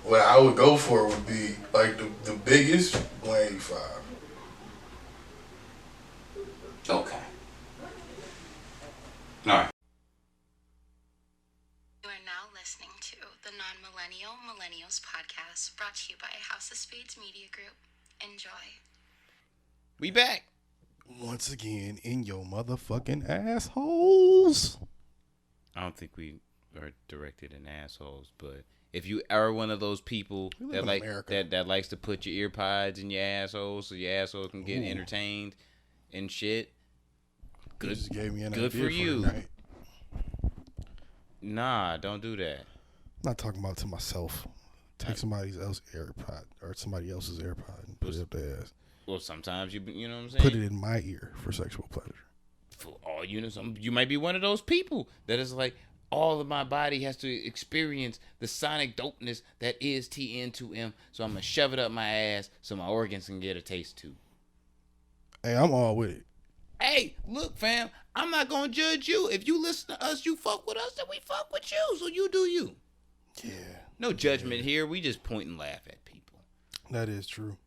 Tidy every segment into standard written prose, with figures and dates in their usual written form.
what I would go for would be like the biggest 185. Okay. All right. You are now listening to the Non-Millennial Millennials podcast, brought to you by House of Spades Media Group. Enjoy. We back. Once again, in your motherfucking assholes. I don't think we are directed in assholes, but if you are one of those people that like that likes to put your ear pods in your asshole so your asshole can get entertained and shit, good. You just gave me an good idea for you. Tonight. Nah, don't do that. I'm not talking about to myself. Take somebody else's AirPod or somebody else's AirPod and put it up their ass. Well, sometimes you know what I'm saying. Put it in my ear for sexual pleasure. For all you know, you might be one of those people that is like, all of my body has to experience the sonic dopeness that is TN2M, so I'm gonna shove it up my ass so my organs can get a taste too. Hey, I'm all with it. Hey, look, fam, I'm not gonna judge you. If you listen to us, you fuck with us, then we fuck with you. So you do you. Yeah. No judgment here. We just point and laugh at people. That is true.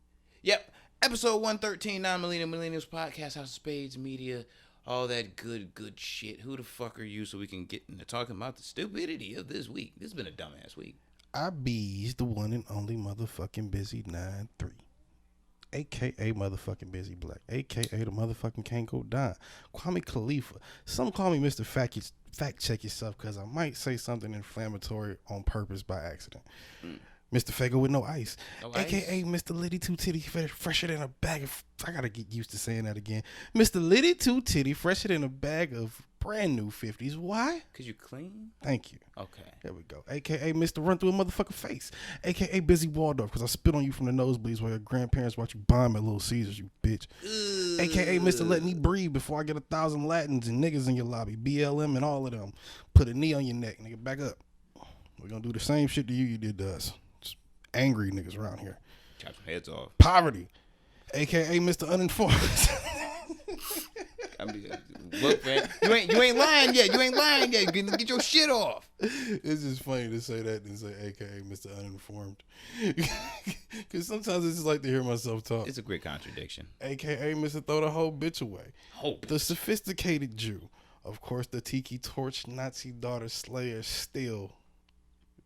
Yep. Episode 113, Non-Millennial Millennials Podcast, House of Spades Media, all that good shit. Who the fuck are you so we can get into talking about the stupidity of this week? This has been a dumbass week. I bees the one and only motherfucking Busy 9-3. A.K.A. motherfucking Busy Black. A.K.A. the motherfucking Can't Go Down. Kwame Khalifa. Some call me Mr. Fact Check Yourself because I might say something inflammatory on purpose by accident. Mr. Fago with no ice. A.K.A. Mr. Liddy Two Titty fresher than a bag of... I gotta get used to saying that again. Mr. Liddy Two Titty fresher than a bag of brand new 50s. Why? Because you clean? Thank you. Okay. There we go. A.K.A. Mr. Run Through a Motherfucking Face. A.K.A. Busy Waldorf because I spit on you from the nosebleeds while your grandparents watch you bomb at Little Caesars, you bitch. A.K.A. Mr. Let Me Breathe before I get 1,000 Latins and niggas in your lobby. BLM and all of them. Put a knee on your neck, nigga. Back up. We're gonna do the same shit to you did to us. Angry niggas around here. Chop some heads off. Poverty. A.K.A. Mr. Uninformed. I mean, look, man, you ain't lying yet. You ain't lying yet. Get your shit off. It's just funny to say that and say A.K.A. Mr. Uninformed. Because sometimes it's just like to hear myself talk. It's a great contradiction. A.K.A. Mr. Throw the whole bitch away. Hope. The sophisticated Jew. Of course, the Tiki Torch Nazi daughter slayer still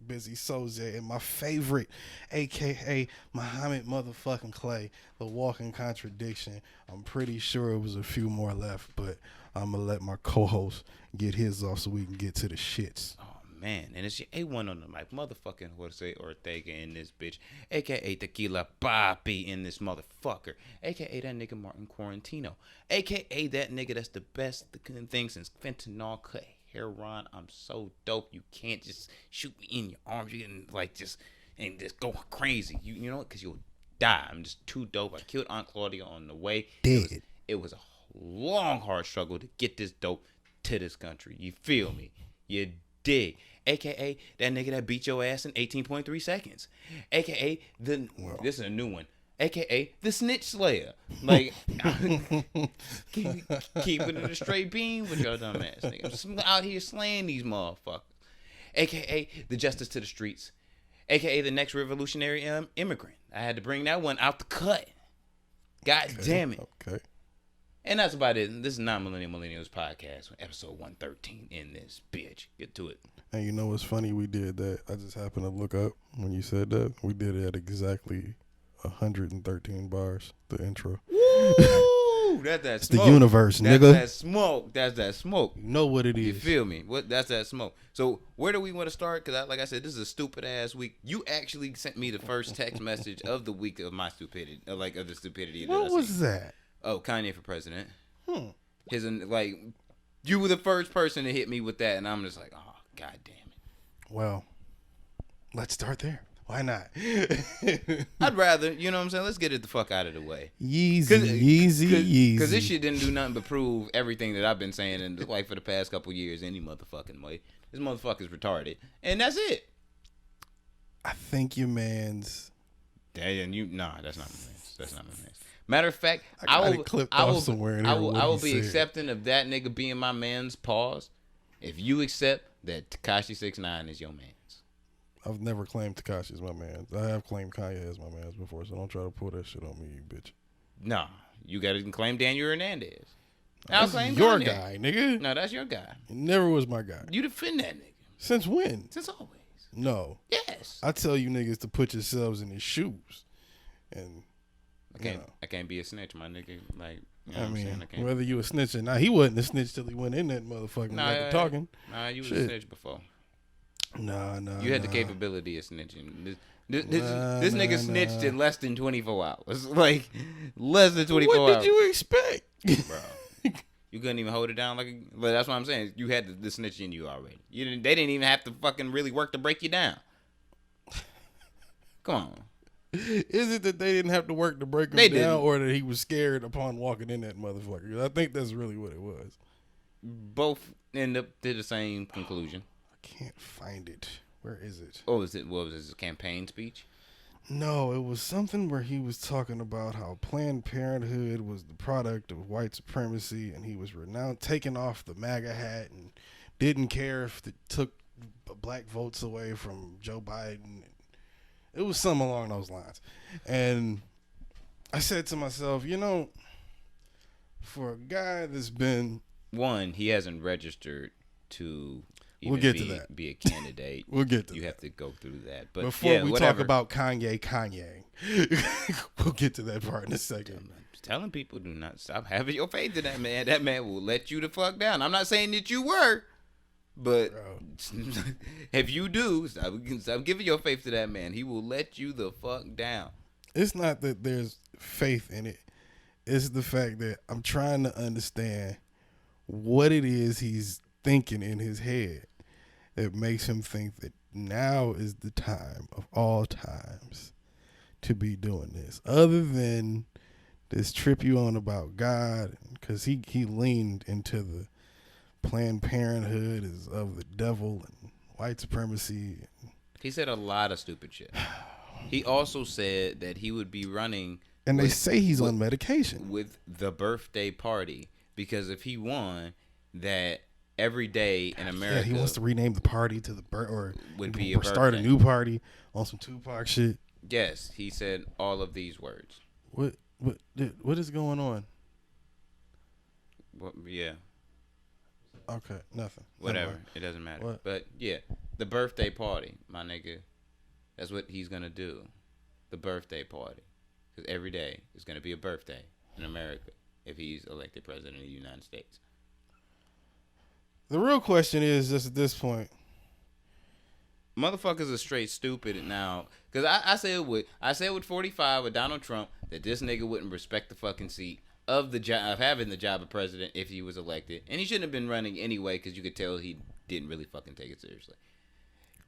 Busy Soze, and my favorite, A.K.A. Muhammad motherfucking Clay, the walking contradiction. I'm pretty sure it was a few more left, but I'm going to let my co-host get his off so we can get to the shits. Oh, man. And it's your A1 on the mic. Motherfucking Jose Ortega in this bitch. A.K.A. Tequila Papi in this motherfucker. A.K.A. that nigga Martin Quarantino. A.K.A. that nigga that's the best thing since fentanyl cut heroin. I'm so dope. You can't just shoot me in your arms. You can like just go crazy. You know what? Because you'll die. I'm just too dope. I killed Aunt Claudia on the way. Dead. It was a long, hard struggle to get this dope to this country. You feel me? You dig? AKA that nigga that beat your ass in 18.3 seconds. AKA this is a new one. AKA the Snitch Slayer. Like, keeping it a straight beam with your dumb ass nigga. I'm out here slaying these motherfuckers. AKA the Justice to the Streets. AKA the next revolutionary immigrant. I had to bring that one out the cut. God damn it. Okay. And that's about it. This is Non-Millennial Millennials Podcast, episode 113 in this bitch. Get to it. And you know what's funny? We did that. I just happened to look up when you said that. We did it at exactly 113 bars, the intro. Woo! That's that smoke. The universe, that's nigga. That's that smoke. That's that smoke. You know what it is. You feel me? That's that smoke. So where do we want to start? Because like I said, this is a stupid ass week. You actually sent me the first text message of the week of my stupidity, of the stupidity. What was that? Oh, Kanye for president. His like, you were the first person to hit me with that, and I'm just like, oh, god damn it. Well, let's start there. Why not? I'd rather, you know what I'm saying? Let's get it the fuck out of the way. Yeezy. Because this shit didn't do nothing but prove everything that I've been saying in like for the past couple years any motherfucking way. This motherfucker's retarded. And that's it. I think your man's... Damn, that's not my man's. That's not my man's. Matter of fact, I will be accepting of that nigga being my man's pause if you accept that Tekashi 6ix9ine is your man's. I've never claimed Tekashi as my man. I have claimed Kanye as my man before, so don't try to pull that shit on me, you bitch. No, you got to claim Daniel Hernandez. I'll That's claim your Kanye. guy, nigga. No, that's your guy. He never was my guy. You defend that nigga. Since when? Since always. No. Yes. I tell you niggas to put yourselves in his shoes. And I can't be a snitch, my nigga. Like, you know I what I'm mean, saying? I can't. whether you a snitch or not, he wasn't a snitch till he went in that motherfucker and got to talking. Nah, you was Shit. a snitch before. Nah. You had the capability of snitching. This nigga snitched in less than 24 hours. Like, less than 24 hours. What did you expect? Bro. You couldn't even hold it down but that's what I'm saying. You had the snitch in you already. They didn't even have to fucking really work to break you down. Come on. Is it that they didn't have to work to break him They down, didn't. or that he was scared upon walking in that motherfucker? 'Cause I think that's really what it was. Both end up to the same conclusion. I can't find it. Where is it? Oh, what was his campaign speech? No, it was something where he was talking about how Planned Parenthood was the product of white supremacy, and he was taking off the MAGA hat and didn't care if it took black votes away from Joe Biden. It was something along those lines. And I said to myself, for a guy that's been... One, he hasn't registered to We'll get to that. Be a candidate. We'll get to You that. have to go through that. But Before we whatever. talk about Kanye, we'll get to that part in a second. I'm telling people, do not stop having your faith in that man. That man will let you the fuck down. I'm not saying that you were, but if you do, stop giving your faith to that man. He will let you the fuck down. It's not that there's faith in it. It's the fact that I'm trying to understand what it is he's thinking in his head that makes him think that now is the time of all times to be doing this. Other than this trip you on about God, because he leaned into the Planned Parenthood is of the devil and white supremacy. He said a lot of stupid shit. He also said that he would be running. And they say he's on medication. With the birthday party. Because if he won, that every day in America. Yeah, he wants to rename the party to the or start a birthday. new party on some Tupac shit. Yes, he said all of these words. What is going on? Well, yeah. Okay, nothing. Whatever. It doesn't matter. What? But yeah, the birthday party, my nigga. That's what he's gonna do. The birthday party. Because every day is gonna be a birthday in America if he's elected president of the United States. The real question is just at this point. Motherfuckers are straight stupid now. Because I said with 45 with Donald Trump that this nigga wouldn't respect the fucking seat of having the job of president if he was elected. And he shouldn't have been running anyway because you could tell he didn't really fucking take it seriously.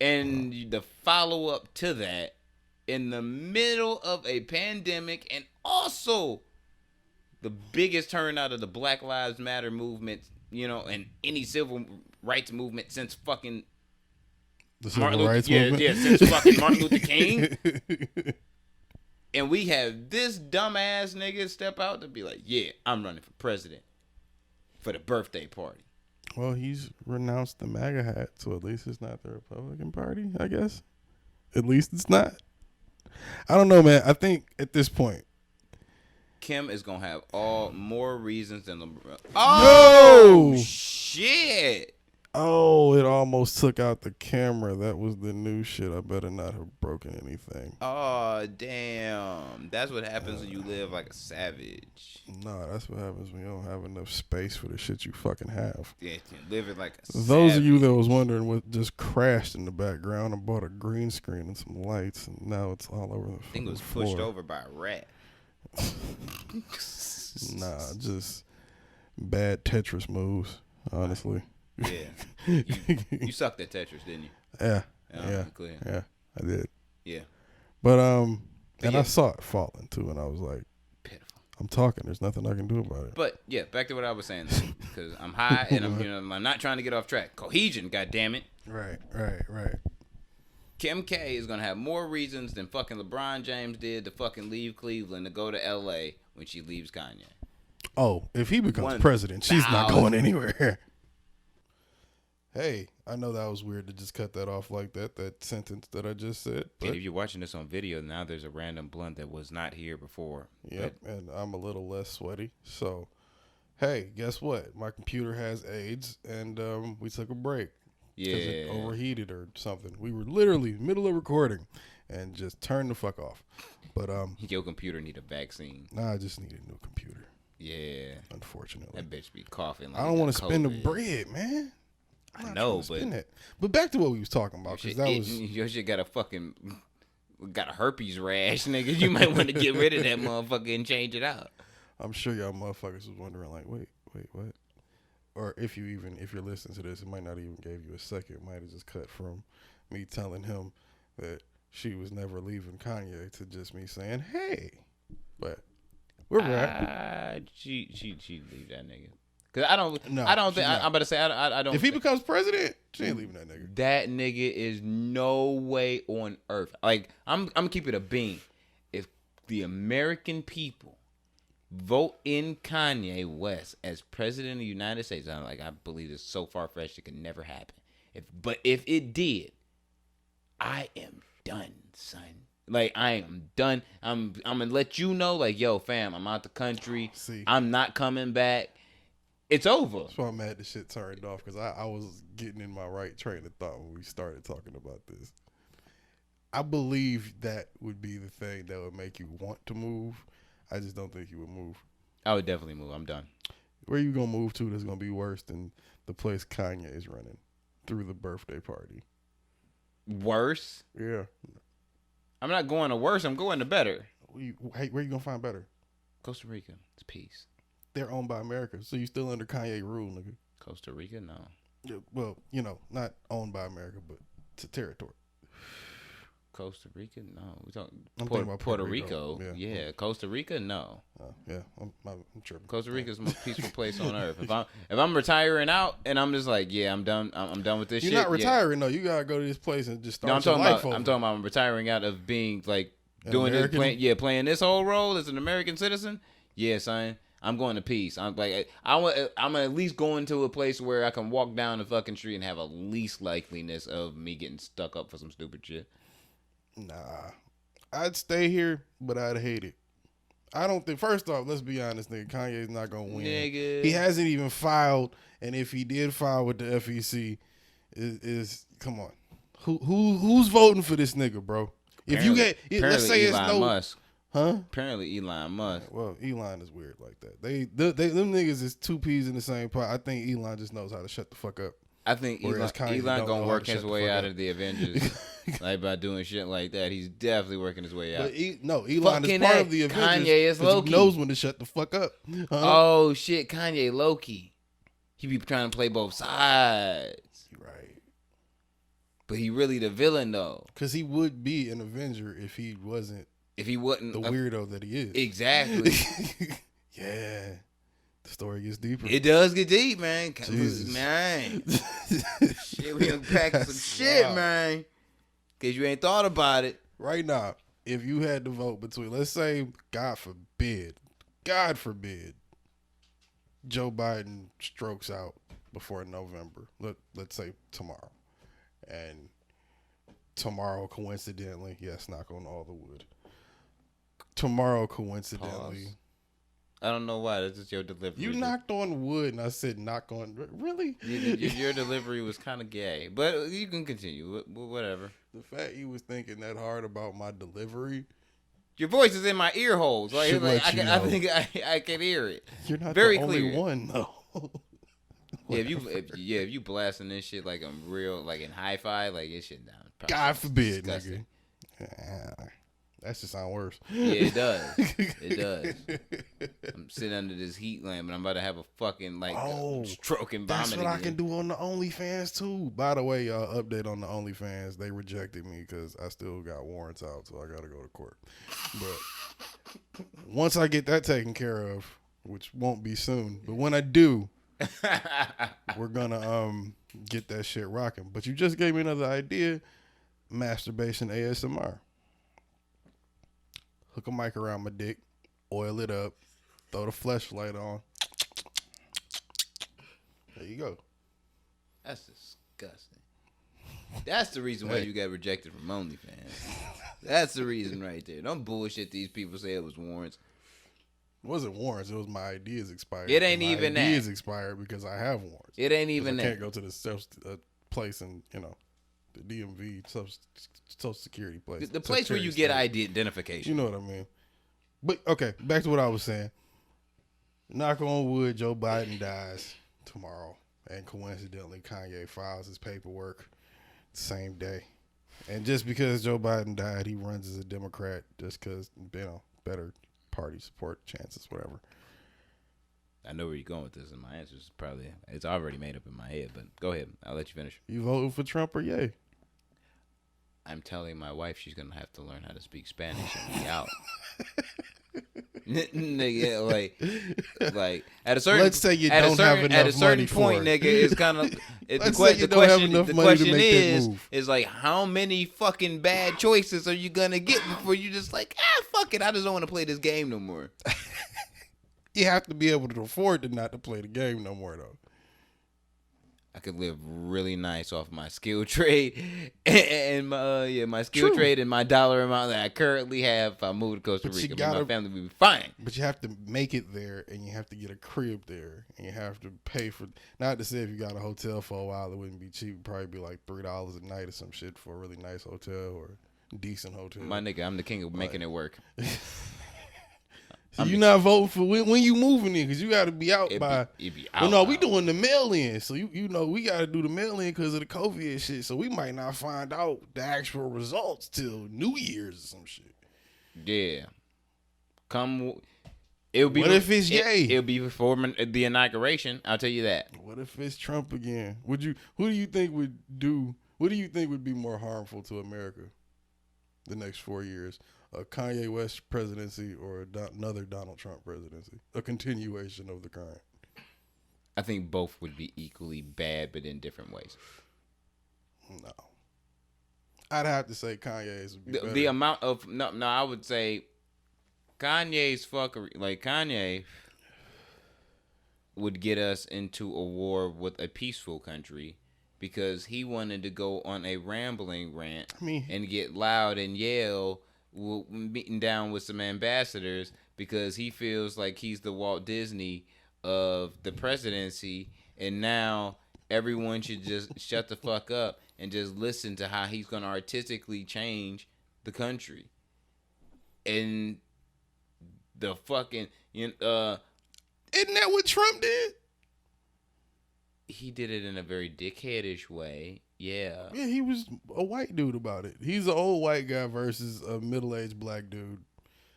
And the follow-up to that, in the middle of a pandemic and also the biggest turnout of the Black Lives Matter movement, and any civil rights movement since fucking The civil rights movement? Yeah, since fucking Martin Luther King. And we have this dumbass nigga step out to be like, yeah, I'm running for president for the birthday party. Well, he's renounced the MAGA hat, so at least it's not the Republican Party, I guess. At least it's not. I don't know, man. I think at this point, Kim is going to have more reasons than LeBron. No! Shit. Oh, it almost took out the camera. That was the new shit. I better not have broken anything. Oh, damn. That's what happens when you live like a savage. Nah, that's what happens when you don't have enough space for the shit you fucking have. Yeah, living like a Those of you that was wondering what just crashed in the background, I bought a green screen and some lights, and now it's all over the thing was floor. pushed over by a rat. Nah, just bad Tetris moves, honestly. Yeah. You sucked at Tetris, didn't you? Yeah, Clear. yeah, I did. Yeah. But But and yeah. I saw it falling too, and I was like, Pitiful. I'm talking. There's nothing I can do about it. But yeah, back to what I was saying, because I'm high and I'm not trying to get off track. Cohesion, goddammit. Right. Kim K is gonna have more reasons than fucking LeBron James did to fucking leave Cleveland to go to LA when she leaves Kanye. Oh, if he becomes 1,000. president, she's not going anywhere. Hey, I know that was weird to just cut that off like that sentence that I just said. But And if you're watching this on video, now there's a random blunt that was not here before. yep, and I'm a little less sweaty. So, hey, guess what? My computer has AIDS, and we took a break. Yeah. It overheated or something. We were literally middle of recording and just turned the fuck off. But Your computer need a vaccine. nah, I just need a new computer. Yeah. Unfortunately, That bitch be coughing. Like I don't want to spend the COVID. bread, man. I'm I not know, trying to spend but that. But back to what we was talking about, because that was your shit got a herpes rash, nigga. You might want to get rid of that motherfucker and change it out. I'm sure y'all motherfuckers was wondering, like, wait, what? Or if you're listening to this, it might not even give you a second. It might have just cut from me telling him that she was never leaving Kanye to just me saying, hey. But we're right. She leave that nigga. Cause I don't think she's I'm about to say I don't. If he becomes president, she ain't leaving that nigga. That nigga is no way on earth. Like I'm keeping a bean. If the American people vote in Kanye West as president of the United States, I believe it's so far fetched it could never happen. But if it did, I am done, son. Like I am done. I'm gonna let you know, like, yo, fam, I'm out the country. See. I'm not coming back. It's over. That's why I'm mad the shit turned off, because I was getting in my right train of thought when we started talking about this. I believe that would be the thing that would make you want to move. I just don't think you would move. I would definitely move. I'm done. Where you gonna move to that's gonna be worse than the place Kanye is running through the birthday party? Worse? Yeah. I'm not going to worse. I'm going to better. Where you gonna find better? Costa Rica. It's peace. They're owned by America, so you still under Kanye rule, nigga. Costa Rica? No. Yeah, well, not owned by America, but it's a territory. Costa Rica? No. We talking I'm thinking about Puerto Rico. Yeah. Costa Rica? No. Yeah, I'm tripping. Costa Rica is the most peaceful place on earth. If I'm retiring out and I'm just like, yeah, I'm done. I'm done with this shit. You're not retiring though. You gotta go to this place and just start. No, I'm life over. I'm talking about retiring out of being like An doing American? this, playing this whole role as an American citizen. Yeah, son. I'm going to peace. I'm like, I'm at least going to a place where I can walk down the fucking street and have a least likeliness of me getting stuck up for some stupid shit. Nah, I'd stay here, but I'd hate it. I don't think. First off, let's be honest, nigga. Kanye's not gonna win. Nigga. He hasn't even filed, and if he did file with the FEC, is come on, who's voting for this nigga, bro? If you get, let's say it's Elon no, Musk. huh? Apparently Elon Musk. Well, Elon is weird like that. Them niggas is two peas in the same pot. I think Elon just knows how to shut the fuck up. I think Whereas Kanye Elon don't gonna know how work to his shut the way fuck out up. of the Avengers, like by doing shit like that. He's definitely working his way out. But Elon is Fucking part A, of the Avengers. Kanye is 'cause low-key. He knows when to shut the fuck up. Huh? Oh shit, Kanye Loki. He be trying to play both sides, You're right. but he really the villain though. Because he would be an Avenger if he wasn't If he wasn't the weirdo that he is. exactly. Yeah. The story gets deeper. It does get deep, man. Jesus. Man. Shit, we unpack some That's shit, wild. man. Cause you ain't thought about it. Right now, if you had to vote between, let's say, God forbid, Joe Biden strokes out before November. Let's say tomorrow. And tomorrow, coincidentally, yes, knock on all the wood. Tomorrow, coincidentally. Pause. I don't know why. That's just your delivery. You knocked on wood, and I said knock on. Really? Your delivery was kind of gay, but you can continue. Whatever. The fact you was thinking that hard about my delivery. Your voice is in my ear holes. Like, Should let you I know. think I can hear it. You're not Very the only clear. one, though. Yeah, if you blasting this shit like I'm real, like in hi-fi, like it shit down. God forbid, disgusting. nigga. That should sound worse. Yeah, it does. It does. I'm sitting under this heat lamp and I'm about to have a fucking stroke and That's vomiting. what I can do on the OnlyFans too. By the way, y'all, update on the OnlyFans. They rejected me because I still got warrants out, so I got to go to court. But once I get that taken care of, which won't be soon, but when I do, we're gonna get that shit rocking. But you just gave me another idea: masturbation ASMR. Hook a mic around my dick, oil it up, throw the fleshlight on. There you go. That's disgusting. That's the reason why you got rejected from OnlyFans. That's the reason right there. Don't bullshit these people say it was warrants. It wasn't warrants. It was my ideas expired. It ain't even that. My ideas expired because I have warrants. It ain't even I that. can't go to the place and, the DMV, Social Security place. The place where you get identification. You know what I mean. But, okay, back to what I was saying. Knock on wood, Joe Biden dies tomorrow. And coincidentally, Kanye files his paperwork the same day. And just because Joe Biden died, he runs as a Democrat just because, better party support chances, whatever. I know where you're going with this, and my answer is probably, it's already made up in my head, but go ahead. I'll let you finish. You voting for Trump or yay? I'm telling my wife she's going to have to learn how to speak Spanish and be out. Nigga, like at a certain, let's say you don't have enough at a certain money point, for it. nigga, it's kind of the question is like, how many fucking bad choices are you gonna get before you just like, fuck it, I just don't want to play this game no more. You have to be able to afford to not to play the game no more though. I could live really nice off my skill trade and my skill trade and my dollar amount that I currently have. If I move to Costa Rica, my family will be fine. But you have to make it there, and you have to get a crib there, and you have to pay for. Not to say if you got a hotel for a while, it wouldn't be cheap. It'd probably be like $3 a night or some shit for a really nice hotel or decent hotel. My nigga, I'm the king of making it work. So you're not voting for when you moving in because you got to be out by. Be out, well, no, we doing the mail-in, so we got to do the mail-in because of the COVID shit. So we might not find out the actual results till New Year's or some shit. Yeah, it'll be. What if it's yay? It'll be before the inauguration. I'll tell you that. What if it's Trump again? Who do you think would do? What do you think would be more harmful to America the next 4 years? A Kanye West presidency or another Donald Trump presidency? A continuation of the current? I think both would be equally bad, but in different ways. No. I'd have to say Kanye's would be better. The amount of... No, I would say Kanye's fuckery... Like, Kanye would get us into a war with a peaceful country because he wanted to go on a rambling rant and get loud and yell... meeting down with some ambassadors because he feels like he's the Walt Disney of the presidency, and now everyone should just shut the fuck up and just listen to how he's going to artistically change the country. And the fucking isn't that what Trump did? He did it in a very dickheadish way. Yeah, he was a white dude about it. He's an old white guy versus a middle-aged black dude.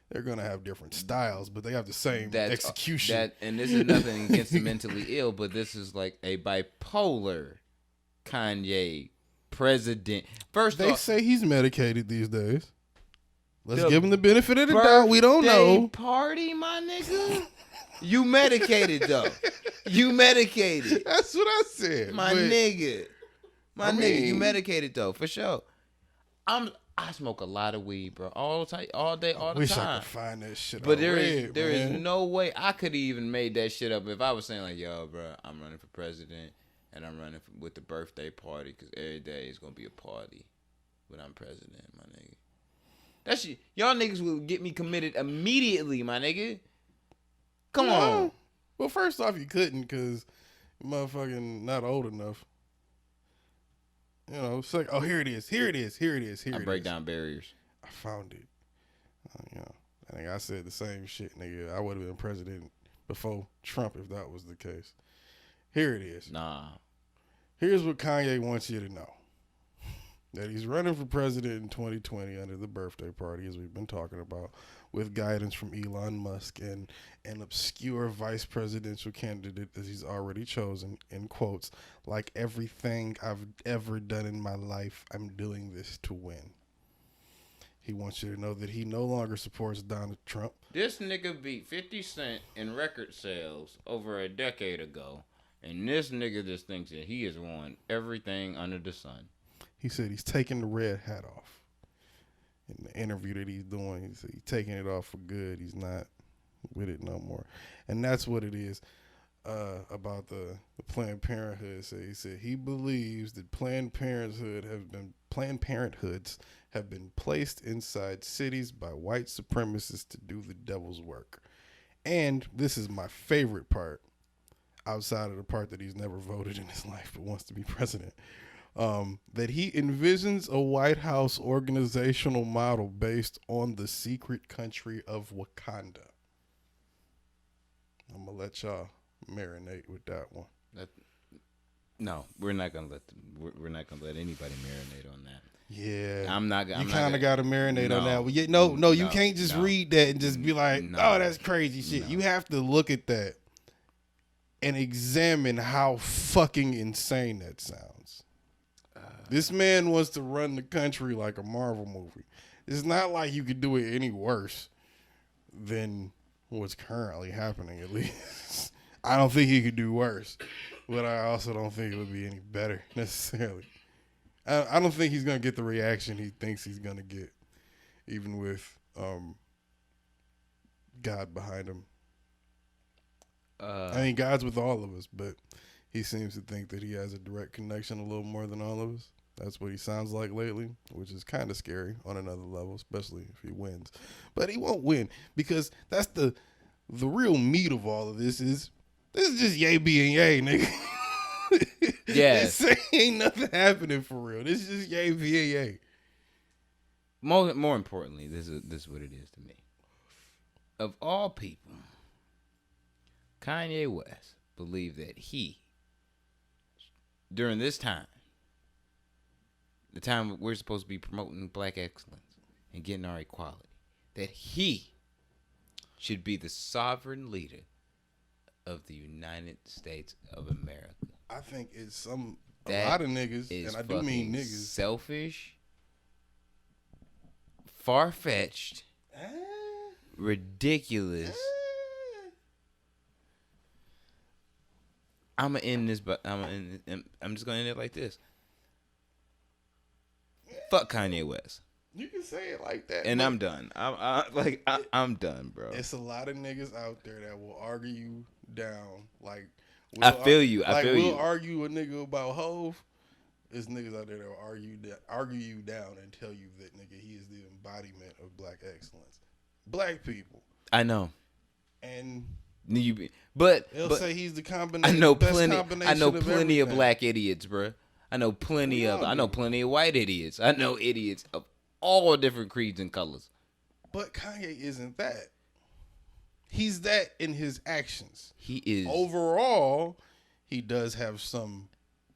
They're gonna have different styles, but they have the same execution. And this is nothing against the mentally ill, but this is like a bipolar Kanye president. First, they say he's medicated these days. Let's give him the benefit of the doubt. We don't know. Party, my nigga. You medicated though. You medicated. That's what I said, my nigga. My nigga, you medicated though, for sure. I smoke a lot of weed, bro, all day, all the time. Wish I could find that shit. But there is no way I could even made that shit up if I was saying like, yo, bro, I'm running for president and I'm running with the birthday party because every day is gonna be a party when I'm president, my nigga. That shit, y'all niggas will get me committed immediately, my nigga. Come on. Well, first off, you couldn't because you're motherfucking not old enough. It's like, oh, here it is. I break down barriers. I found it. I think I said the same shit, nigga. I would have been president before Trump if that was the case. Here it is. Nah. Here's what Kanye wants you to know. That he's running for president in 2020 under the birthday party, as we've been talking about, with guidance from Elon Musk and an obscure vice presidential candidate that he's already chosen, in quotes, like everything I've ever done in my life, I'm doing this to win. He wants you to know that he no longer supports Donald Trump. This nigga beat 50 Cent in record sales over a decade ago, and this nigga just thinks that he has won everything under the sun. He said he's taking the red hat off. In the interview that he's doing, he said he's taking it off for good. He's not with it no more. And that's what it is. about the Planned Parenthood. So he said he believes that Planned Parenthoods have been placed inside cities by white supremacists to do the devil's work. And this is my favorite part, outside of the part that he's never voted in his life but wants to be president, that he envisions a White House organizational model based on the secret country of Wakanda. I'm going to let y'all marinate with that one. No, we're not gonna let anybody marinate on that. Yeah, I'm not. You kind of got to marinate on that. Well, you can't just read that and just be like, "Oh, that's crazy shit." You have to look at that and examine how fucking insane that sounds. This man wants to run the country like a Marvel movie. It's not like you could do it any worse than what's currently happening. At least I don't think he could do worse, but I also don't think it would be any better necessarily. I don't think he's going to get the reaction he thinks he's going to get, even with God behind him. I mean, God's with all of us, but he seems to think that he has a direct connection a little more than all of us. That's what he sounds like lately, which is kind of scary on another level, especially if he wins. But he won't win because that's the real meat of all of this is just yay being yay, nigga. Yes. This ain't nothing happening for real. This is just yay being yay. More importantly, this is what it is to me. Of all people, Kanye West believed that he, during this time, the time we're supposed to be promoting black excellence and getting our equality, that he should be the sovereign leader of the United States of America. I think it's a lot of niggas, and I do mean niggas. Selfish, far-fetched, ridiculous. I'm gonna end this, but I'm just gonna end it like this. Fuck Kanye West. You can say it like that, and I'm done. I'm done, bro. It's a lot of niggas out there that will argue you down. Like, I feel you. We'll argue a nigga about Hove. There's niggas out there that will argue you down and tell you that nigga he is the embodiment of black excellence. Black people. I know. And but say he's the combination. I know plenty of black idiots, bro. I know plenty of white idiots. I know idiots of all different creeds and colors. But Kanye isn't that. He's that in his actions. He is. Overall, he does have some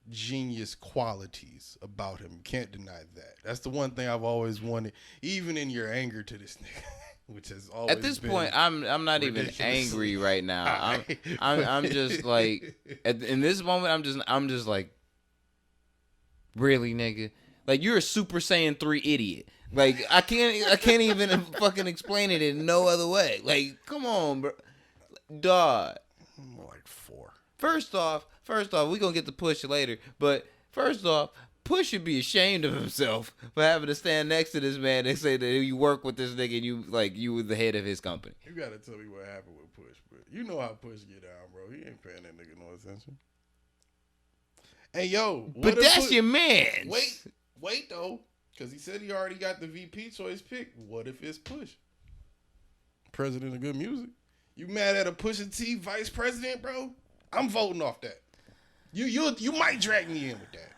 genius qualities about him. Can't deny that. That's the one thing I've always wanted, even in your anger to this nigga, which has always at this point, I'm not even angry right now. I'm just like in this moment, I'm just like, really, nigga? Like, you're a Super Saiyan 3 idiot. Like, I can't even fucking explain it in no other way. Like, come on, bro. Dog. More like 4. First off, we gonna get to Push later, but first off, Push should be ashamed of himself for having to stand next to this man and say that you work with this nigga and you were the head of his company. You gotta tell me what happened with Push, but you know how Push get down, bro. He ain't paying that nigga no attention. Hey, yo. But that's your man. Wait, though. Because he said he already got the VP choice pick. What if it's Push? President of good music. You mad at a Pusha T vice president, bro? I'm voting off that. You might drag me in with that.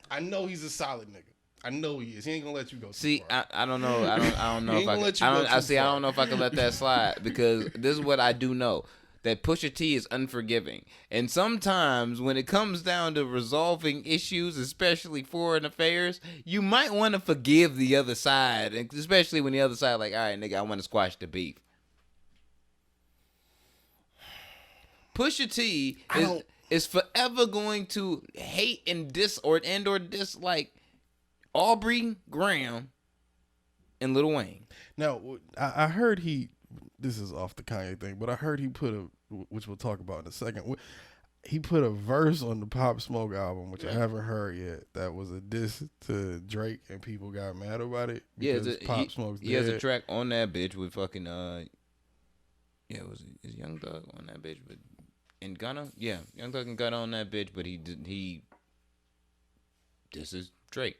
I know he's a solid nigga. I know he is. He ain't gonna let you go. See, far. I don't know. I don't know if I don't know if I can let that slide because this is what I do know. That Pusha T is unforgiving. And sometimes when it comes down to resolving issues, especially foreign affairs, you might want to forgive the other side. Especially when the other side like, all right, nigga, I want to squash the beef. Pusha T is forever going to hate and dislike Aubrey Graham and Lil Wayne. Now, I heard this is off the Kanye thing, but I heard he put which we'll talk about in a second. He put a verse on the Pop Smoke album, which I haven't heard yet. That was a diss to Drake, and people got mad about it. Yeah, Pop Smoke's dead. He has a track on that bitch with fucking it was Young Thug on that bitch with and Gunna, yeah, Young Thug and Gunna on that bitch, but he this is Drake.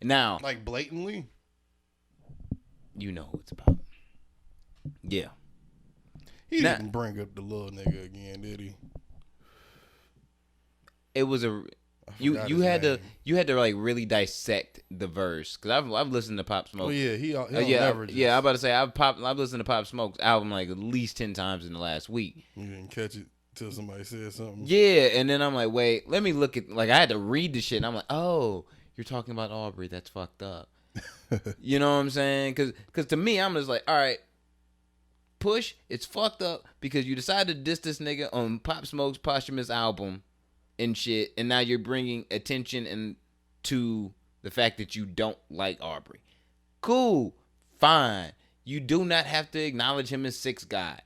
Now, Like blatantly. you know who it's about. Yeah. He Now- didn't bring up the little nigga again, did he? It was a I you forgot you his had name. to like really dissect the verse because I've listened to Pop Smoke. Oh yeah, he Yeah, never just, I'm about to say I've listened to Pop Smoke's album like at least 10 times in the last week. You didn't catch it till somebody said something. Yeah, and then I'm like, wait, let me look at like I had to read the shit, and I'm like, oh, you're talking about Aubrey? That's fucked up. You know what I'm saying? Because to me, I'm just like, all right, Push, it's fucked up because you decided to diss this nigga on Pop Smoke's posthumous album and shit, and now you're bringing attention and to the fact that you don't like Aubrey. Cool, fine. You do not have to acknowledge him as Six God.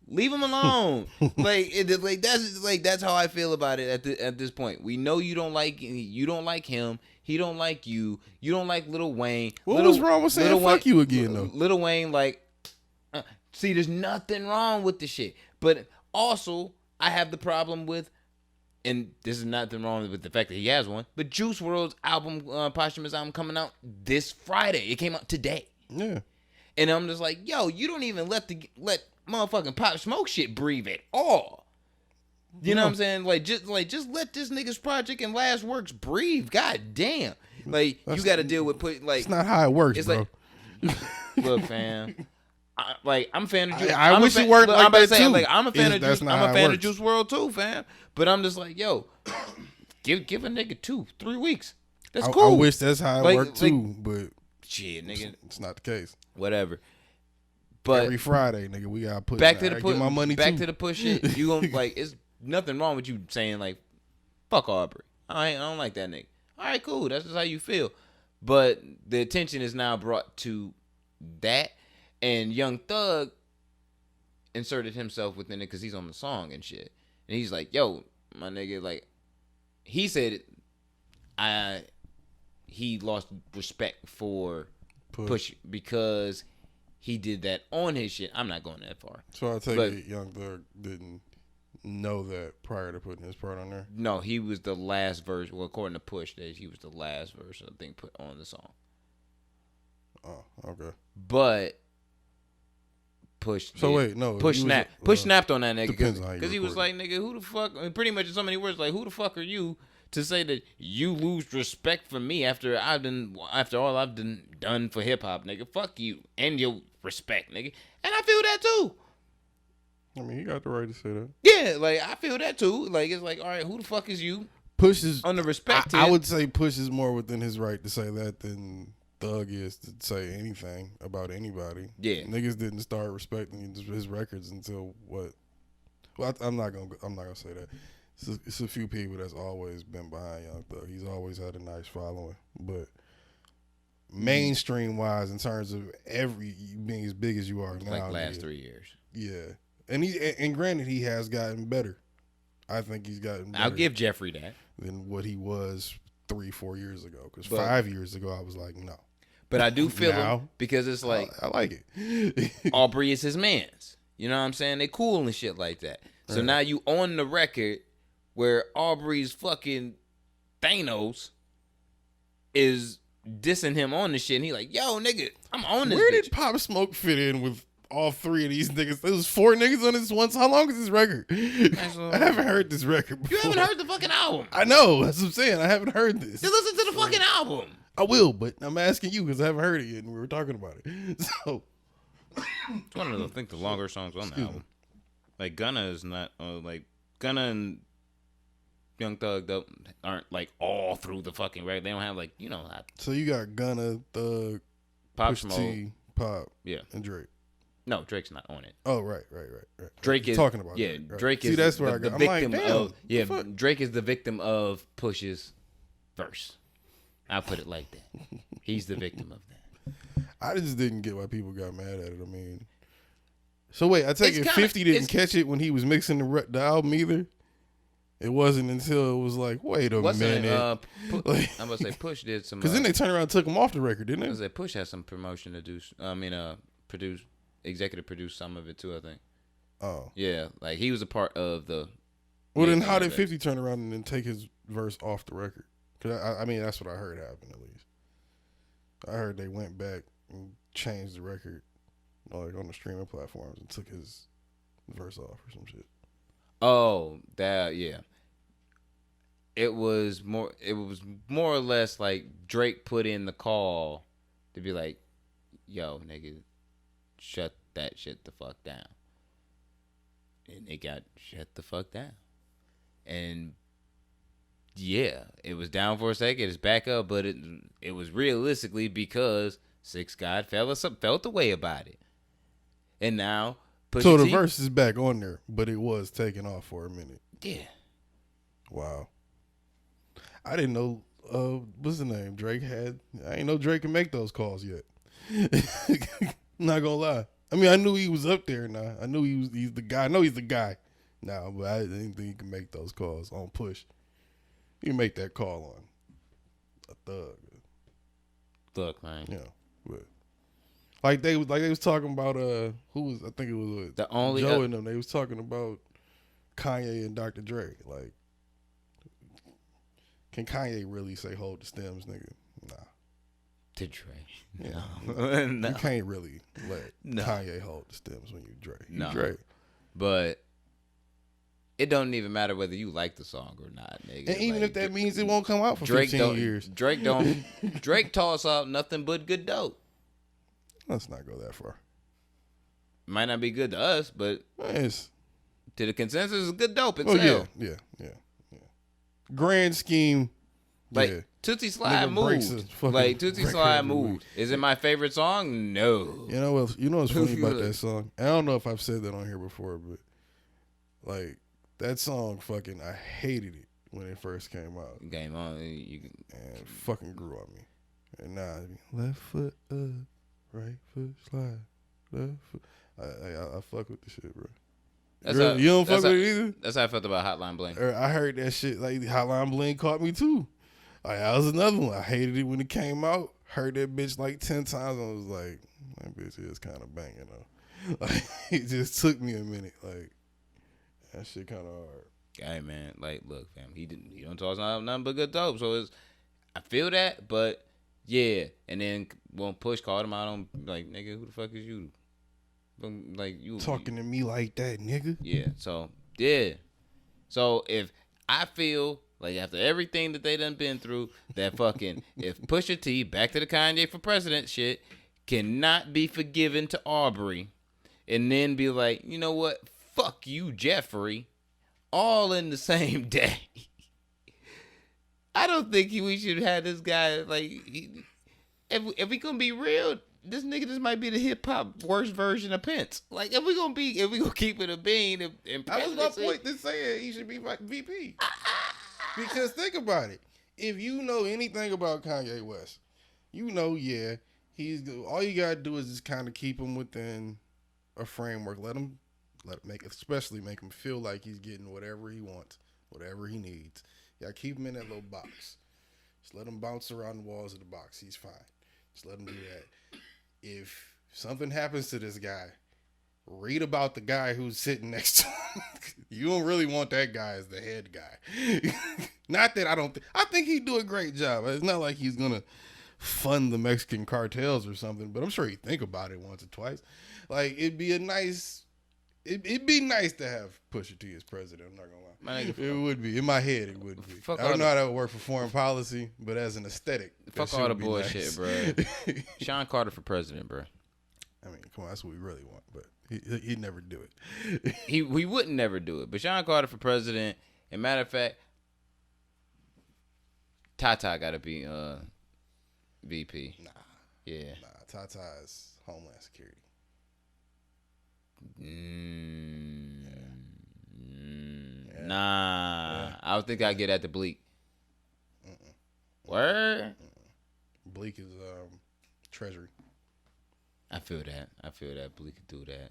Leave him alone. That's how I feel about it at this point. We know you don't like him. He don't like you. You don't like Lil Wayne. What was wrong with saying fuck you again though? Lil Wayne, like, see, there's nothing wrong with the shit. But also, I have the problem with, and this is nothing wrong with the fact that he has one, but Juice WRLD's album, posthumous album, coming out this Friday. It came out today. Yeah. And I'm just like, yo, you don't even let motherfucking Pop Smoke shit breathe at all. You know what I'm saying? Just let this nigga's project and last works breathe. God damn. Like, you got to deal with It's not how it works, it's bro. like, look, fam. I'm a fan of Juice. I wish it worked like that too. Like, I'm a fan of That's Juice. not I'm a how it fan of works. Juice WRLD too, fam. But I'm just like, yo, give a nigga 2-3 weeks. That's cool. I wish that's how it worked too, but shit, nigga. it's not the case. Whatever. But Every Friday, nigga, we gotta put back to the get push. my money Back too. to the push shit. You gonna like? It's nothing wrong with you saying like, "Fuck Aubrey." I don't like that nigga. All right, cool. That's just how you feel. But the attention is now brought to that, and Young Thug inserted himself within it because he's on the song and shit. And he's like, "Yo, my nigga," like he said, he lost respect for Push because he did that on his shit. I'm not going that far. So I take it Young Thug didn't know that prior to putting his part on there? No, he was the last verse. Well, according to Push, he was the last verse I think put on the song. Oh, okay. But Push. So wait, no. Push snapped. Push snapped on that nigga depends on how you because he was like, record "Nigga, who the fuck?" I mean, pretty much in so many words, like, "Who the fuck are you to say that you lose respect for me after all I've done for hip hop, nigga? Fuck you and your respect, nigga." And I feel that too. I mean, he got the right to say that. Yeah, like I feel that too. Like it's like, all right, who the fuck is you? Push is On the respect I tip. would say Push is more within his right to say that than Thug is to say anything about anybody. Yeah. Niggas didn't start respecting his records until what? Well, I'm not gonna say that. It's a few people that's always been behind Young Thug. He's always had a nice following, but mainstream wise, in terms of being as big as you are now, Like last 3 years. yeah. And granted, he has gotten better. I think he's gotten better I'll give Jeffrey that. than what he was 3-4 years ago. Because But- 5 years ago, I was like, no. But I do feel Now- him because it's like I like it. Aubrey is his mans. You know what I'm saying? They cool and shit like that. So Right. now you on the record where Aubrey's fucking Thanos is dissing him on the shit, and he like, "Yo, nigga, I'm on this Where bitch." did Pop Smoke fit in with all three of these niggas? There was 4 niggas on this one. How long is this record? I haven't heard this record before. You haven't heard the fucking album. I know. That's what I'm saying. I haven't heard this. Just listen to the fucking album. I will, but I'm asking you because I haven't heard it yet, and we were talking about it. So It's one of the, I think, the longer songs on the album. Like Gunna is not like Gunna and Young Thug aren't like all through the fucking record. They don't have like So you got Gunna, Thug, Pop Push Smoke. T, Pop, Yeah, and Drake. no, Drake's not on it. Oh, right. Drake is talking about yeah. Drake, right. Drake See, is that's where the, I the got. I'm like, victim damn, of the fuck? Drake is the victim of Push's verse. I'll put it like that. He's the victim of that. I just didn't get why people got mad at it. I mean, so wait, I take It's it kinda- 50 didn't it's- catch it when he was mixing the album either. It wasn't until it was like, wait a minute, Like- I'm gonna say Push did some. because then they turned around and took him off the record, didn't I they? was like Push has some promotion to do. Executive produce some of it too. I think. Oh. Yeah, like he was a part of the. Well, then how making did of it. 50 turn around and then take his verse off the record? Because I mean, that's what I heard happen, at least. I heard they went back and changed the record like on the streaming platforms and took his verse off or some shit. Oh, that yeah. It was more or less like Drake put in the call to be like, "Yo, nigga, shut that shit the fuck down." And it got shut the fuck down. And yeah, it was down for a second. It's back up, but it was realistically because Six God felt the way about it. And now So the verse is back on there, but it was taken off for a minute. Yeah. Wow. I didn't know what's the name? Drake had. I ain't know Drake can make those calls yet. Not gonna lie. I mean, I knew he was up there now. I knew he's the guy. I know he's the guy now, but I didn't think he can make those calls on push. He can make that call on a thug. Look, man. Yeah, but like they was talking about who was, I think it was the only Joe and them. They was talking about Kanye and Dr. Dre. Like, can Kanye really say hold the stems, nigga? Nah. To Dre. Yeah. No. You can't really let No. Kanye hold the stems when you Dre. You No. Dre. But it don't even matter whether you like the song or not, nigga. And even Like, if that means it won't come out for Drake 15 years. Drake toss out nothing but good dope. Let's not go that far. Might not be good to us, but It's, to the consensus, it's good dope oh, itself. yeah. Grand scheme, Like yeah. Tootsie Slide Nigga breaks moved. his fucking Like Tootsie record Slide every moved. week. Is it my favorite song? No. You know what's funny about that song? I don't know if I've said that on here before, but like that song, fucking, I hated it when it first came out, Game on. and it fucking grew on me. And now, left foot up, right foot slide, left foot. I fuck with the shit, bro. Really? You don't fuck with it either? That's how I felt about Hotline Bling. I heard that shit, like Hotline Bling caught me too. Like, that was another one. I hated it when it came out. Heard that bitch like 10 times. I was like, that bitch is kind of banging though. Like, it just took me a minute. Like, that shit kind of hard. Hey man, like look, fam, he don't talk about nothing but good dope. So I feel that, but yeah. And then when Push called him out on, like, nigga, who the fuck is you? Like, you Talking to me like that, nigga. Yeah. So yeah. So if I feel like after everything that they done been through, that fucking if Pusha T, back to the Kanye for president shit, cannot be forgiven to Aubrey, and then be like, you know what? Fuck you, Jeffrey. All in the same day. I don't think we should have this guy, like, if we gonna be real, this nigga just might be the hip hop worst version of Pence. Like, if we gonna keep it a bean and That was my point to say he should be VP. Because think about it. If you know anything about Kanye West, you know, yeah, he's all you gotta do is just kind of keep him within a framework. Especially make him feel like he's getting whatever he wants, whatever he needs. Yeah, keep him in that little box. Just let him bounce around the walls of the box. He's fine. Just let him do that. If something happens to this guy, read about the guy who's sitting next to him. You don't really want that guy as the head guy. Not that I think he'd do a great job. It's not like he's gonna fund the Mexican cartels or something, but I'm sure he'd think about it once or twice. Like, it'd be nice to have Pusha T as president. I'm not gonna lie. It would be. In my head, it would be. I don't know how that would work for foreign policy, but as an aesthetic, fuck all the bullshit, nice. Bro. Sean Carter for president, bro. I mean, come on, that's what we really want, but he'd never do it. he wouldn't never do it. But Sean Carter for president, and matter of fact, Tata gotta be VP. Nah. Yeah. Nah, Tata is Homeland Security. Nah. Yeah. I would think I'd get at the Bleak. Word? Bleak is Treasury. I feel that. Bleak could do that.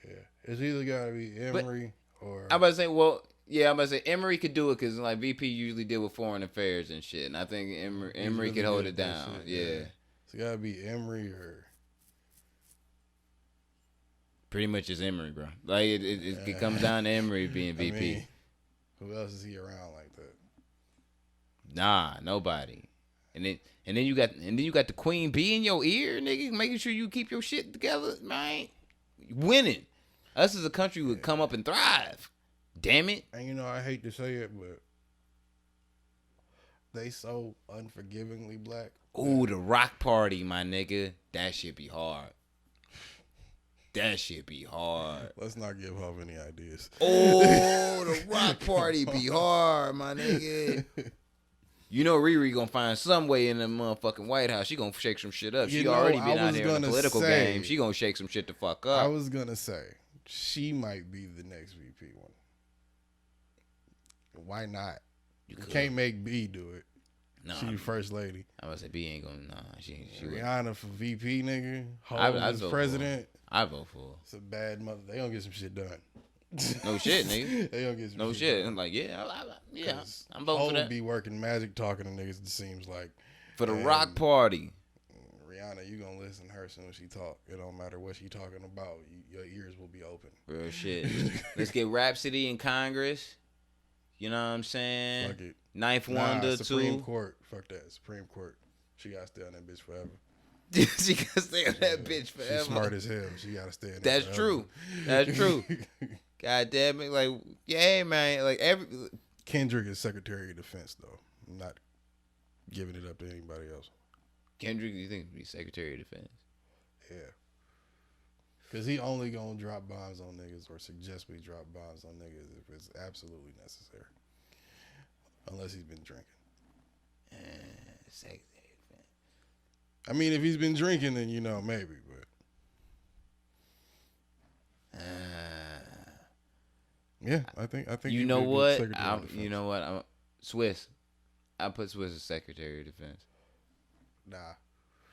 Yeah. It's either got to be Emory or... I'm about to say Emory could do it because, like, VP usually deal with foreign affairs and shit. And I think Emory could hold it down. Yeah. It's got to be Emory or... Pretty much it's Emery, bro. Like it comes down to Emery being VP. I mean, who else is he around like that? Nah, nobody. And then you got the Queen Bee in your ear, nigga, making sure you keep your shit together, man. Winning. Us as a country would come up and thrive. Damn it. And you know, I hate to say it, but they so unforgivingly black. Ooh, the Rock Party, my nigga. That shit be hard. That shit be hard. Let's not give off any ideas. Oh, the Rock Party be hard, my nigga. You know Riri gonna find some way in the motherfucking White House. She gonna shake some shit up. She already been out here in the political game. She gonna shake some shit the fuck up. I was gonna say, she might be the next VP one. Why not? You can't make B do it. No, she the first lady. I was say B ain't gonna. Nah, she Rihanna for VP, nigga. I'd as president. I vote for her. It's a bad mother. They gonna get some shit done. No shit, nigga. They gonna get some no shit. I'm like, yeah, I'm voting for that. Be working magic talking to niggas. It seems like for the Rock Party. Rihanna, you gonna listen to her soon as she talk. It don't matter what she talking about. Your ears will be open. Real shit. Let's get Rhapsody in Congress. You know what I'm saying? Fuck it. Ninth Wonder, Supreme Court. Fuck that. Supreme Court. She gotta stay on that bitch forever. She gotta stay on that bitch forever. She's smart as hell. She gotta stay in That's forever. true. That's true. God damn it. Like, yeah, man. Like, Kendrick is Secretary of Defense, though. I'm not giving it up to anybody else. Kendrick, you think would be Secretary of Defense? Yeah. Because he only gonna drop bombs on niggas or suggest we drop bombs on niggas if it's absolutely necessary. Unless he's been drinking. Secretary of Defense. I mean, if he's been drinking, then, you know, maybe, but. Yeah, I think. You know what? Swiss. I put Swiss as Secretary of Defense. Nah.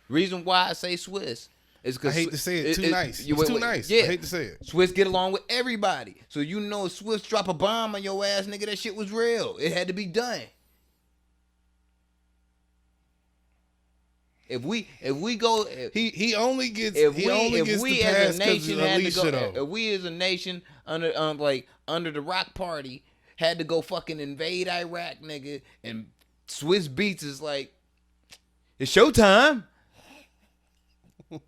Reason why I say Swiss is because I hate to say it. Too nice. It's too nice. Yeah. I hate to say it. Swiss get along with everybody, so you know if Swiss drop a bomb on your ass, nigga, that shit was real. It had to be done. If we go, he only gets if the we pass as a nation had to go, though. if we as a nation under the Rock Party had to go fucking invade Iraq, nigga, and Swiss Beats is like, it's showtime.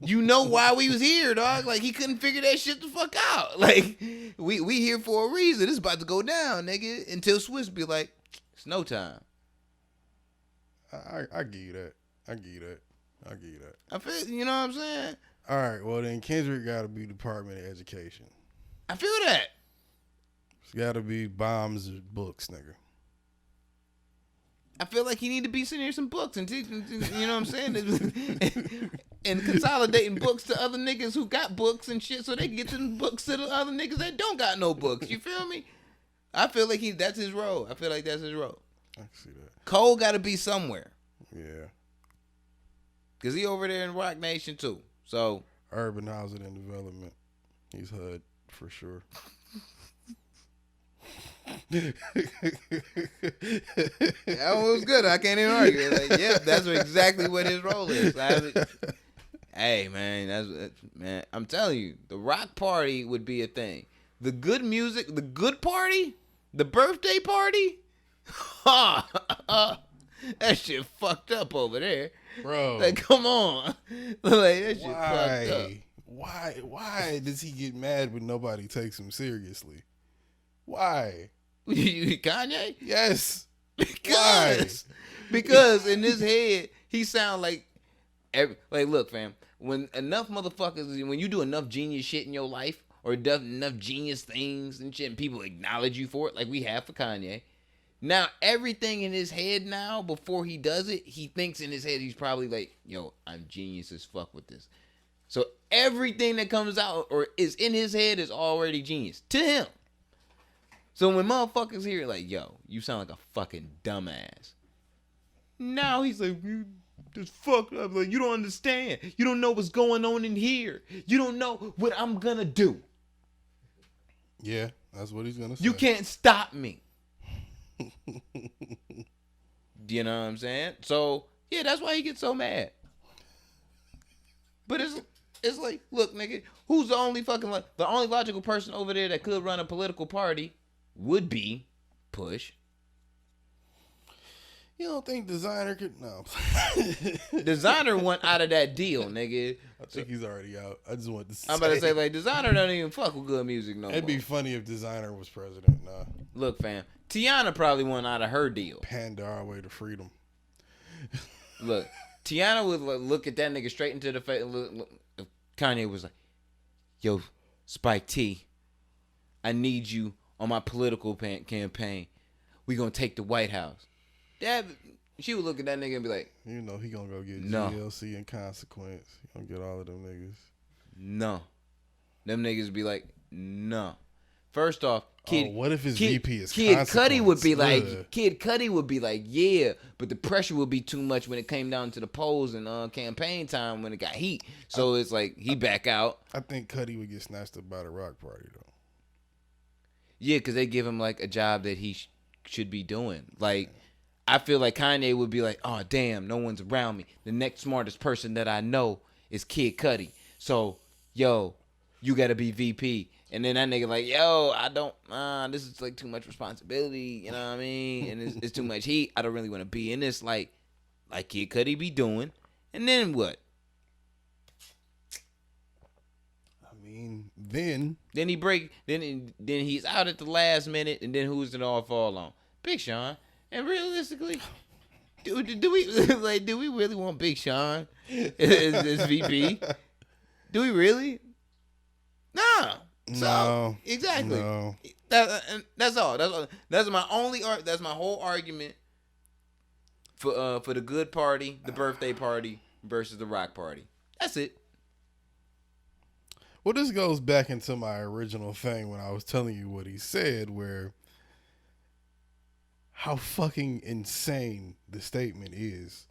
You know why we was here, dog? Like he couldn't figure that shit the fuck out. Like we here for a reason. It's about to go down, nigga. Until Swiss be like, it's no time. I give you that. I give you that. I feel, you know what I'm saying? All right, well then Kendrick got to be Department of Education. I feel that. It's got to be bombs and books, nigga. I feel like he need to be sending here some books and teaching, you know what I'm saying? and consolidating books to other niggas who got books and shit so they can get them books to the other niggas that don't got no books. You feel me? I feel like that's his role. I feel like that's his role. I can see that. Cole got to be somewhere. Yeah. Because he over there in Rock Nation too. So urban housing and development. He's HUD for sure. That was good. I can't even argue. Like, yeah, that's exactly what his role is. Hey, man, man. I'm telling you, the Rock Party would be a thing. The good music, the good party, the birthday party. That shit fucked up over there, bro. Like, come on, like that shit fucked up. Why does he get mad when nobody takes him seriously? Why? Kanye? Yes. Because in his head he sound like look, fam. When enough motherfuckers, when you do enough genius shit in your life or enough genius things and shit, and people acknowledge you for it, like we have for Kanye. Now, everything in his head now, before he does it, he thinks in his head, he's probably like, yo, I'm genius as fuck with this. So everything that comes out or is in his head is already genius to him. So when motherfuckers hear like, yo, you sound like a fucking dumbass. Now he's like, you just fucked up. Like, you don't understand. You don't know what's going on in here. You don't know what I'm gonna do. Yeah, that's what he's gonna say. You can't stop me. You know what I'm saying? So yeah, that's why he gets so mad. But it's like, look, nigga, who's the only fucking the only logical person over there that could run a political party would be Push. You don't think Designer could? No. Designer went out of that deal, nigga. I think he's already out. I just wanted to say. I'm about to say, like, Designer don't even fuck with good music no more. It'd be funny if Designer was president. Nah. Look, fam, Tiana probably went out of her deal. Panda our way to freedom. Look, Tiana would look at that nigga straight into the face. Look, Kanye was like, yo, Spike T, I need you on my political campaign. We gonna take the White House. She would look at that nigga and be like, you know he gonna go get no. GLC in consequence. He gonna get all of them niggas. No. Them niggas be like, no. First off, what if his VP is Kid Cudi would be like, Ugh. Kid Cudi would be like, yeah, but the pressure would be too much when it came down to the polls and campaign time when it got heat. So it's like he back out. I think Cudi would get snatched up by the Rock Party though. Yeah, because they give him like a job that he should be doing. Like, I feel like Kanye would be like, oh damn, no one's around me. The next smartest person that I know is Kid Cudi. So, yo, you gotta be VP. And then that nigga like, yo, I don't, this is like too much responsibility, you know what I mean? And it's too much heat. I don't really want to be in this like Kid Cudi be doing. And then what? I mean, then he's out at the last minute, and then who's it all fall on? Big Sean. And realistically, do we really want Big Sean as VP? Do we really? Nah. No. Exactly. No. That's all. That's my only. That's my whole argument for the good party, the birthday party versus the rock party. That's it. Well, this goes back into my original thing when I was telling you what he said, where how fucking insane the statement is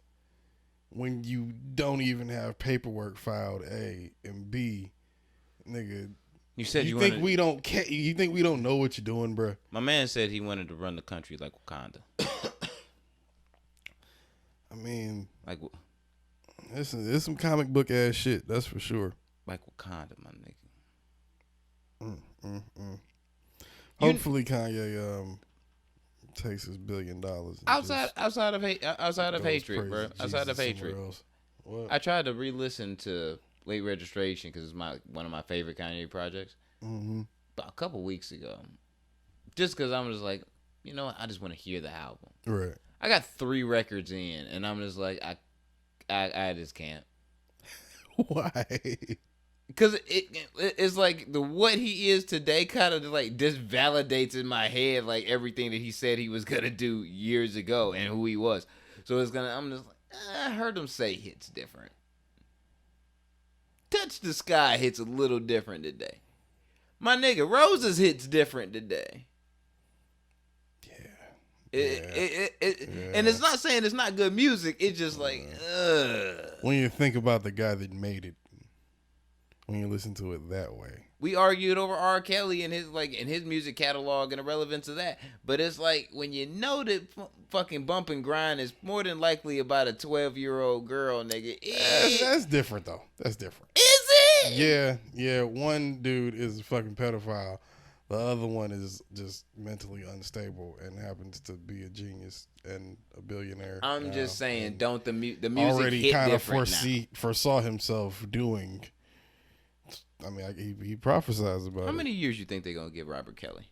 when you don't even have paperwork filed, A, and B, nigga. You said you think we don't care? You think we don't know what you're doing, bro? My man said he wanted to run the country like Wakanda. I mean, like it's some comic book ass shit. That's for sure. Like Wakanda, my nigga. Hopefully, Kanye takes his $1 billion. Outside of hatred, bro. Outside of hatred. What? I tried to re-listen to Late Registration because it's one of my favorite Kanye projects. Mm-hmm. About a couple weeks ago, just because I'm just like, you know what? I just want to hear the album. Right. I got 3 records in, and I'm just like, I just can't. Why? Because it's like what he is today kind of like just validates in my head like everything that he said he was gonna do years ago and who he was. So I'm just like, I heard him say hits different. Touch the Sky hits a little different today. My nigga, Roses hits different today. And it's not saying it's not good music. It's just like, when you think about the guy that made it, when you listen to it that way. We argued over R. Kelly and his music catalog and the relevance of that. But it's like when you know that fucking Bump and Grind is more than likely about a 12-year-old girl, nigga. That's different though. That's different. Is it? Yeah. One dude is a fucking pedophile. The other one is just mentally unstable and happens to be a genius and a billionaire. I'm just saying, don't the music already hit kind of different foresaw himself doing. I mean, he prophesies about it. How many years you think they're gonna give Robert Kelly?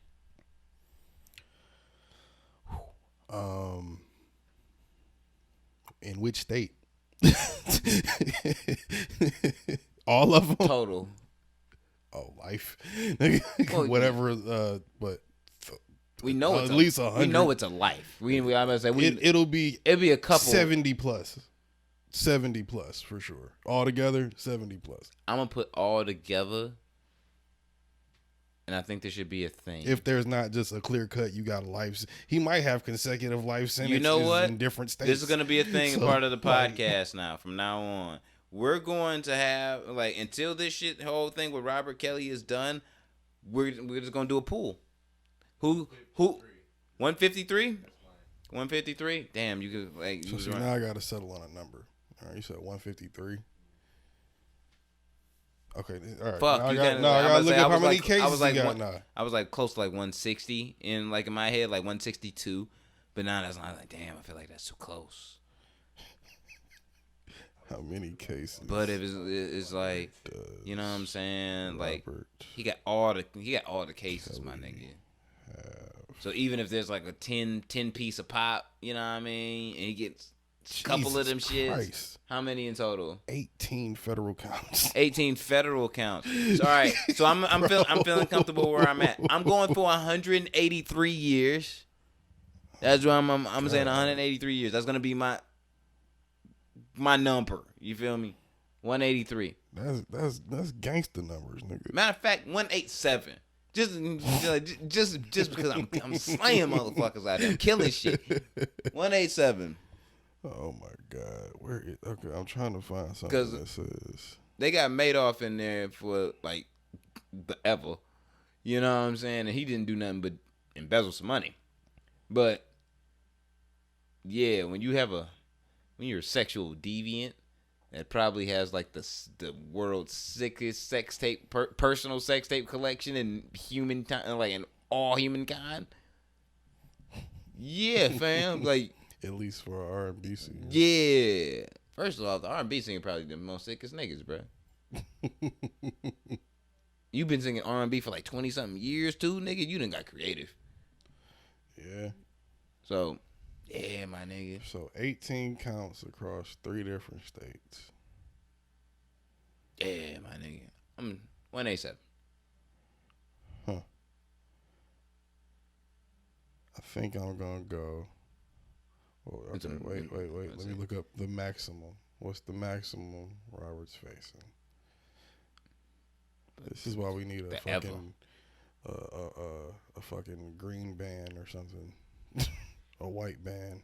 In which state? All of them. Total. Oh, life. Well, whatever. But we know it's at least 100. We know it's a life. I'm gonna say it'll be a couple 70 plus. 70 plus for sure. All together, 70 plus. I'm gonna put all together, and I think there should be a thing. If there's not just a clear cut, you got a life. He might have consecutive life sentences. You know what? In different states. This is gonna be a thing, part of the podcast now. From now on, we're going to have until this whole thing with Robert Kelly is done. We're just gonna do a pool. Who? 153. 153. Damn, you could So now I gotta settle on a number. All right, you said 153. Okay, all right. Fuck, now you I gotta- gotta was look like- up I how was many like- cases I was like he got one- now. I was like close to like 160 in like in my head, like 162. But now that's not like, damn, I feel like that's too close. How many cases? But if it's like, you know what I'm saying? Like Robert he got all the cases, my nigga. So even if there's like a 10 piece of pop, you know what I mean, and he gets a couple of them Jesus shits. Christ. How many in total? 18 federal counts. 18 federal counts. So, all right. So I'm feeling comfortable where I'm at. I'm going for 183 years. That's what I'm saying. 183 years. That's gonna be my number. You feel me? 183. That's gangster numbers, nigga. Matter of fact, 187. Just because I'm slaying motherfuckers out there, I'm killing shit. 187. Oh my God. Okay, I'm trying to find something 'Cause- that says They got Madoff in there for like forever. You know what I'm saying? And he didn't do nothing but embezzle some money. But yeah, when you're a sexual deviant that probably has like the world's sickest sex tape, personal sex tape collection in like in all humankind. Yeah, fam. Like, at least for our R&B singer. yeah. First of all, the R&B singer probably the most sickest niggas, bro. You've been singing R&B for like 20 something years too, nigga. You done got creative. Yeah. So, yeah, my nigga. So 18 counts across 3 different states. Yeah, my nigga. I'm 187. Huh. I think I'm gonna go. Well, It's okay, a- wait. let's Let me see. look up the maximum. What's the maximum Robert's facing? This is why we need a Forever. fucking a fucking green band or something. A white band.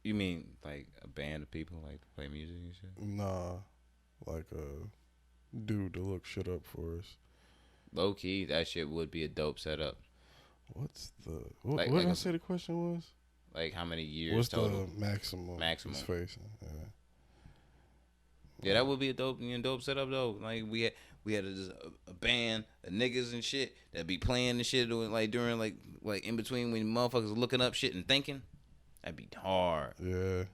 You mean like a band of people like to play music and shit? Nah, like a dude to look shit up for us. Low key, that shit would be a dope setup. What's the Like- what like did I a- say the question was? Like how many years What's total? the maximum? Maximum. He's facing? Yeah. Yeah, that would be a dope setup though. Like we had a band of niggas and shit that be playing and shit like during like in between when motherfuckers looking up shit and thinking. That'd be hard. Yeah.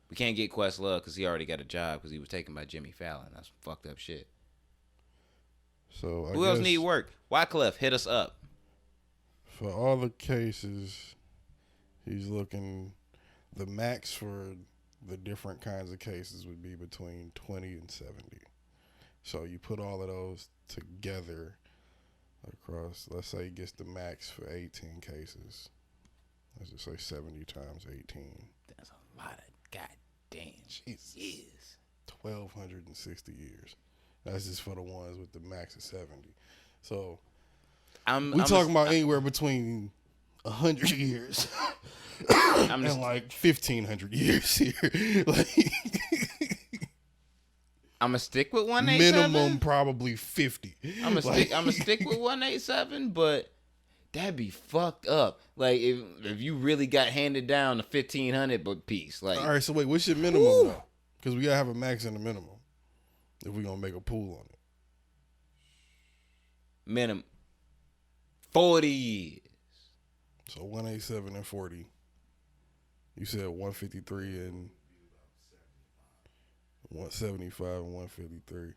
We can't get Questlove because he already got a job because he was taken by Jimmy Fallon. That's some fucked up shit. So Who else need work? Wyclef, hit us up. For all the cases, he's looking. The max for the different kinds of cases would be between 20 and 70. So you put all of those together across. Let's say he gets the max for 18 cases. Let's just say 70 times 18. That's a lot of goddamn Jesus. years. 1,260 years. That's just for the ones with the max of 70. So I'm talking about anywhere between 100 years I'm and like 1,500 years here. Like I'm gonna stick with 187. minimum probably 50. I'm gonna stick with 187, but that'd be fucked up. Like if you really got handed down a 1,500 but piece, like All right, so wait, what's your minimum Woo. though? Because we gotta have a max and a minimum if we're gonna make a pool on it. minimum 40 years. So 187 and 40. You said 153 and 175 and 153.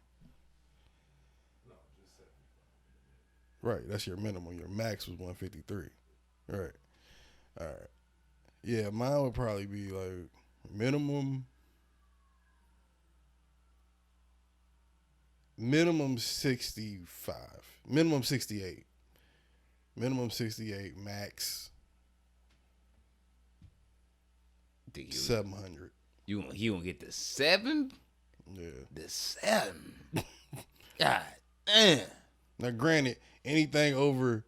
Right, that's your minimum. Your max was 153. Right. All right. Yeah, mine would probably be like minimum 65. Minimum 68. Minimum 68, max Think 700. you gonna get the 7? Yeah. The 7. God damn. Now, granted, anything over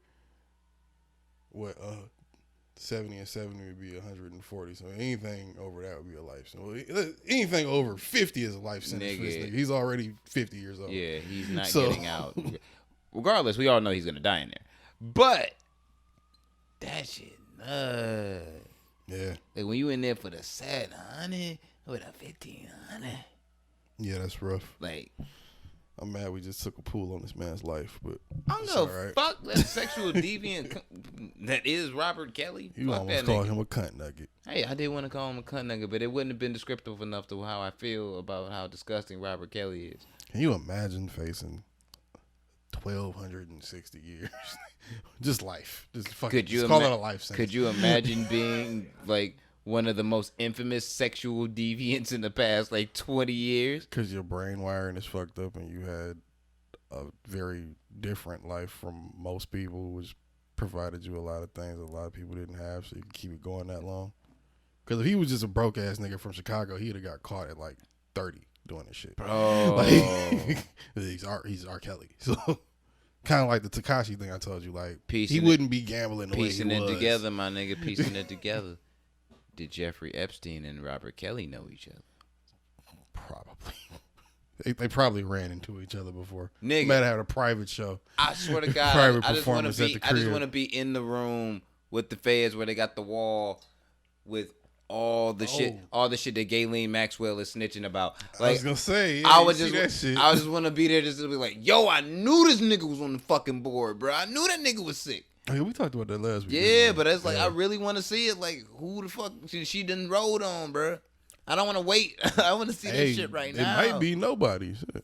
70 and 70 would be 140. So anything over that would be a life sentence. Well, anything over 50 is a life sentence for this Nigga. nigga. He's already 50 years old. Yeah, he's not So- getting out. Regardless, we all know he's gonna die in there. But that shit nuts. Yeah. Like when you in there for the 700 with a 1,500. Yeah, that's rough. Like, I'm mad we just took a pool on this man's life, but I don't it's know. all right. Fuck that sexual deviant that is Robert Kelly. You Fuck almost that called nigga. him a cunt nugget. Hey, I did want to call him a cunt nigga, but it wouldn't have been descriptive enough to how I feel about how disgusting Robert Kelly is. Can you imagine facing 1,260 years? Just life. Just fucking. Just call it a life sentence. Could you imagine being like one of the most infamous sexual deviants in the past like 20 years? Because your brain wiring is fucked up and you had a very different life from most people, which provided you a lot of things that a lot of people didn't have, so you can keep it going that long. Because if he was just a broke ass nigga from Chicago, he'd have got caught at like 30 doing this shit. Bro. Like, he's R. Kelly. So kind of like the Tekashi thing I told you. Like, he wouldn't be gambling the way he was. Piecing it together, my nigga. Piecing it together. Did Jeffrey Epstein and Robert Kelly know each other? Probably. They probably ran into each other before. Nigga, might have had a private show. I swear to God, Private I just want performance to at be. the I just crib. want to be in the room with the feds where they got the wall with all the shit, all the shit that Ghislaine Maxwell is snitching about. Like, I was gonna say, yeah, I would see just, that shit. I just want to be there just to be like, yo, I knew this nigga was on the fucking board, bro. I knew that nigga was sick. Oh, yeah, we talked about that last week. Yeah, but it's like, yeah. I really want to see it. Like, who the fuck she done rode on, bro? I don't want to wait. I want to see this shit right now. It might be nobody. Shit.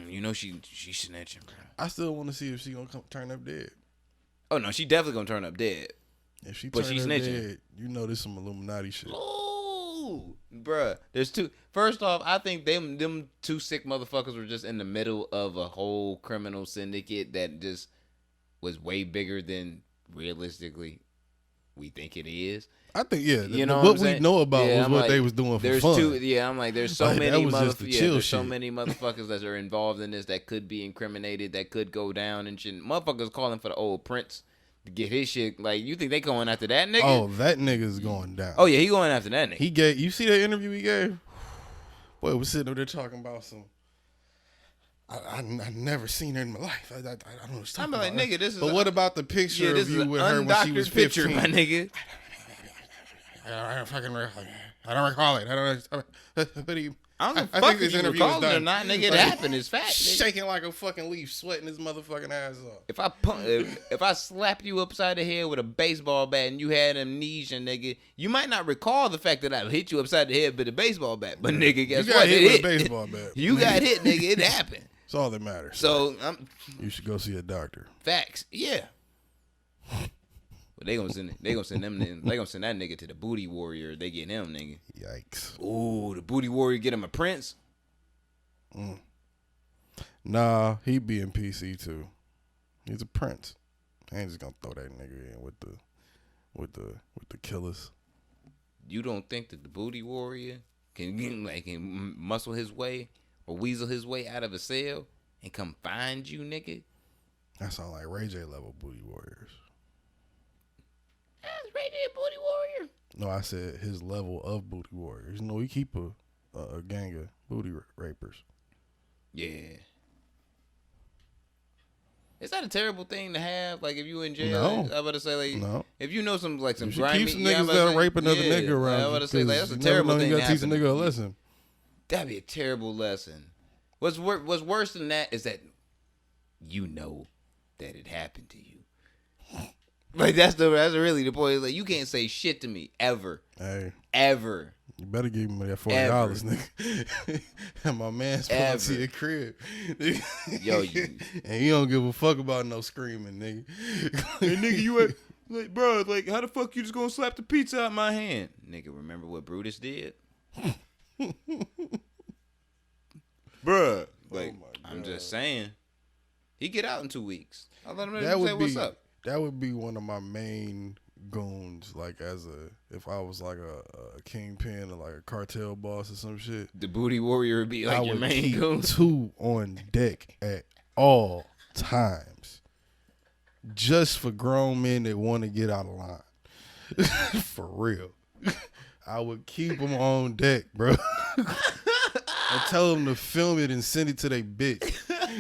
You know she snitching, bro. I still want to see if she gonna turn up dead. Oh no, she definitely gonna turn up dead. If she But turn she up snitching. dead, you know there's some Illuminati shit. Ooh, bruh. There's two. First off, I think them two sick motherfuckers were just in the middle of a whole criminal syndicate that just was way bigger than realistically we think it is. I think, yeah. You know what I'm we saying? know about Yeah, was I'm what like, they was doing for there's fun. I'm like, there's so Like, that many was just the chill there's so shit. many motherfuckers that are involved in this that could be incriminated, that could go down and shit. Motherfuckers calling for the old Prince to get his shit. Like, you think they going after that nigga? Oh, that nigga's going down. Oh yeah, he going after that nigga. He gave. You see that interview he gave? Boy, we're sitting over there talking about some. I never seen her in my life. I don't know what you're talking I'm about. like, nigga, this is. But what about the picture this of is you an with her when she was 15? picture, my nigga. I don't recall it. I don't know. But he, I don't I fuck think this if you interview was recall it or done. not, nigga. It Like, happened. It's fact. Nigga. shaking like a fucking leaf, sweating his motherfucking ass off. If I slap you upside the head with a baseball bat and you had amnesia, nigga, you might not recall the fact that I hit you upside the head with a baseball bat. But nigga, guess You got what? hit It with a hit. baseball bat. You got hit, nigga. It happened. It's all that matters. So you should go see a doctor. facts, yeah. But they gonna send that nigga to the booty warrior. They get him, nigga. Yikes. Ooh, the booty warrior get him a prince. Nah, he being PC too. He's a prince. I ain't just gonna throw that nigga in with the killers. You don't think that the booty warrior can muscle his way or weasel his way out of a cell and come find you, nigga? That sound like Ray J level booty warriors. That's Ray J a booty warrior. No, I said his level of booty warriors. You know, he keep a gang of booty rapers. Yeah. Is that a terrible thing to have? Like, if you in jail, No. I was about to say, like, No. if you know some You should grimy, keep some yeah, I'm niggas about to that'll say, rape another yeah, nigga around. I was about to say, like, that's a you never terrible know thing you to gotta teach a happen. nigga a lesson. That'd be a terrible lesson. What's worse than that is that you know that it happened to you. Like, that's really the point. Like, you can't say shit to me ever. Hey, Ever. you better give me that $40, nigga. And my man's pulling to your crib. Yo, you. And you don't give a fuck about no screaming, nigga. Hey, nigga, you ain't, like, bro, like, how the fuck you just gonna slap the pizza out my hand? Nigga, remember what Brutus did? Bruh. Like, I'm just saying. He get out in 2 weeks. I'll let him say what's up. That would be one of my main goons, like if I was like a kingpin or like a cartel boss or some shit. The booty warrior would be like I your would main keep goon. 2 on deck at all times, just for grown men that want to get out of line. For real, I would keep them on deck, bro. And tell them to film it and send it to their bitch,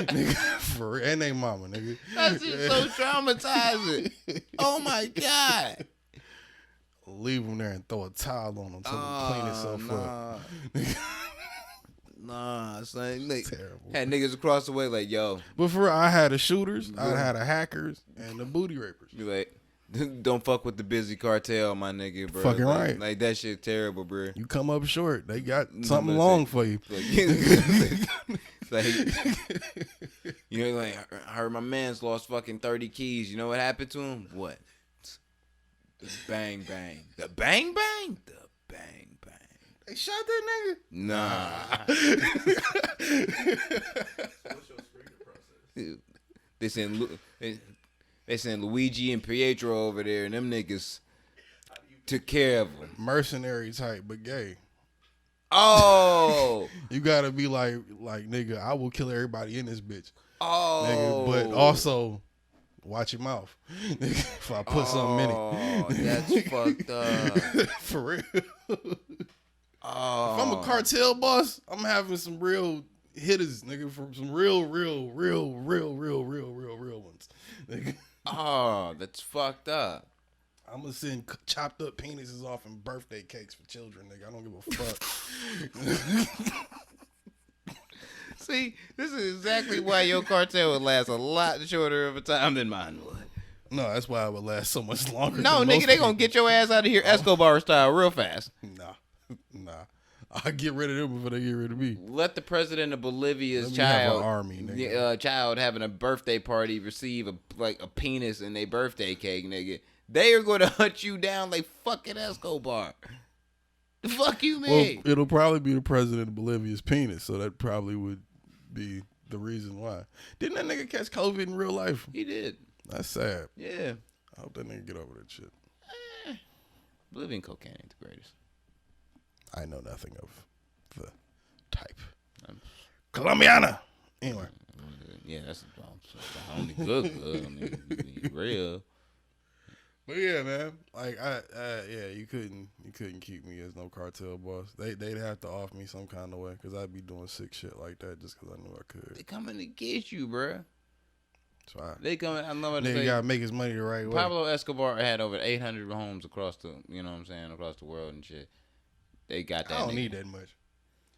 nigga, for real. And they mama, nigga. That's just so traumatizing. Oh my God. Leave them there and throw a towel on them until they clean itself up. Nah, son. Like, Terrible. had niggas across the way like, yo. But for real, I had the shooters, I had the hackers, and the booty rapers. Be like, don't fuck with the busy cartel, my nigga, bro. Fucking like, right. Like, that shit terrible, bro. You come up short, they got something long for you. Like, you know, like, I heard my man's lost fucking 30 keys. You know what happened to him? What? The bang bang. The bang bang? The bang bang. They shot that nigga? Nah. What's your screening process? They sent Luigi and Pietro over there, and them niggas took care of them. Mercenary type, but gay. Oh. You gotta be like nigga, I will kill everybody in this bitch. Oh. Nigga, but also watch your mouth. Nigga, if I put something in it. Oh, that's fucked up. For real. Oh. If I'm a cartel boss, I'm having some real hitters, nigga, from some real ones. Nigga. Oh, that's fucked up. I'm gonna send chopped up penises off in birthday cakes for children, nigga. I don't give a fuck. See, this is exactly why your cartel would last a lot shorter of a time than mine would. No, that's why it would last so much longer. No, than nigga, most they gonna people. get your ass out of here Escobar style real fast. Nah. I get rid of them before they get rid of me. Let the president of Bolivia's Let me have child, an army, nigga. Child having a birthday party receive a penis in their birthday cake, nigga. They are gonna hunt you down like fucking Escobar. The fuck you mean? Well, it'll probably be the president of Bolivia's penis, so that probably would be the reason why. Didn't that nigga catch COVID in real life? He did. That's sad. Yeah. I hope that nigga get over that shit. Bolivian cocaine ain't the greatest. I know nothing of the type. Colombiana. Anyway. Yeah, that's the only good. I mean, be real. But yeah, man. Like yeah, you couldn't keep me as no cartel boss. They'd have to off me some kind of way because I'd be doing sick shit like that just because I knew I could. They coming to get you, bruh. So They coming. I know what to nigga say. gotta make his money the right way. Pablo Escobar had over 800 homes across the, you know what I'm saying, across the world and shit. They got that. I don't nigga. need that much.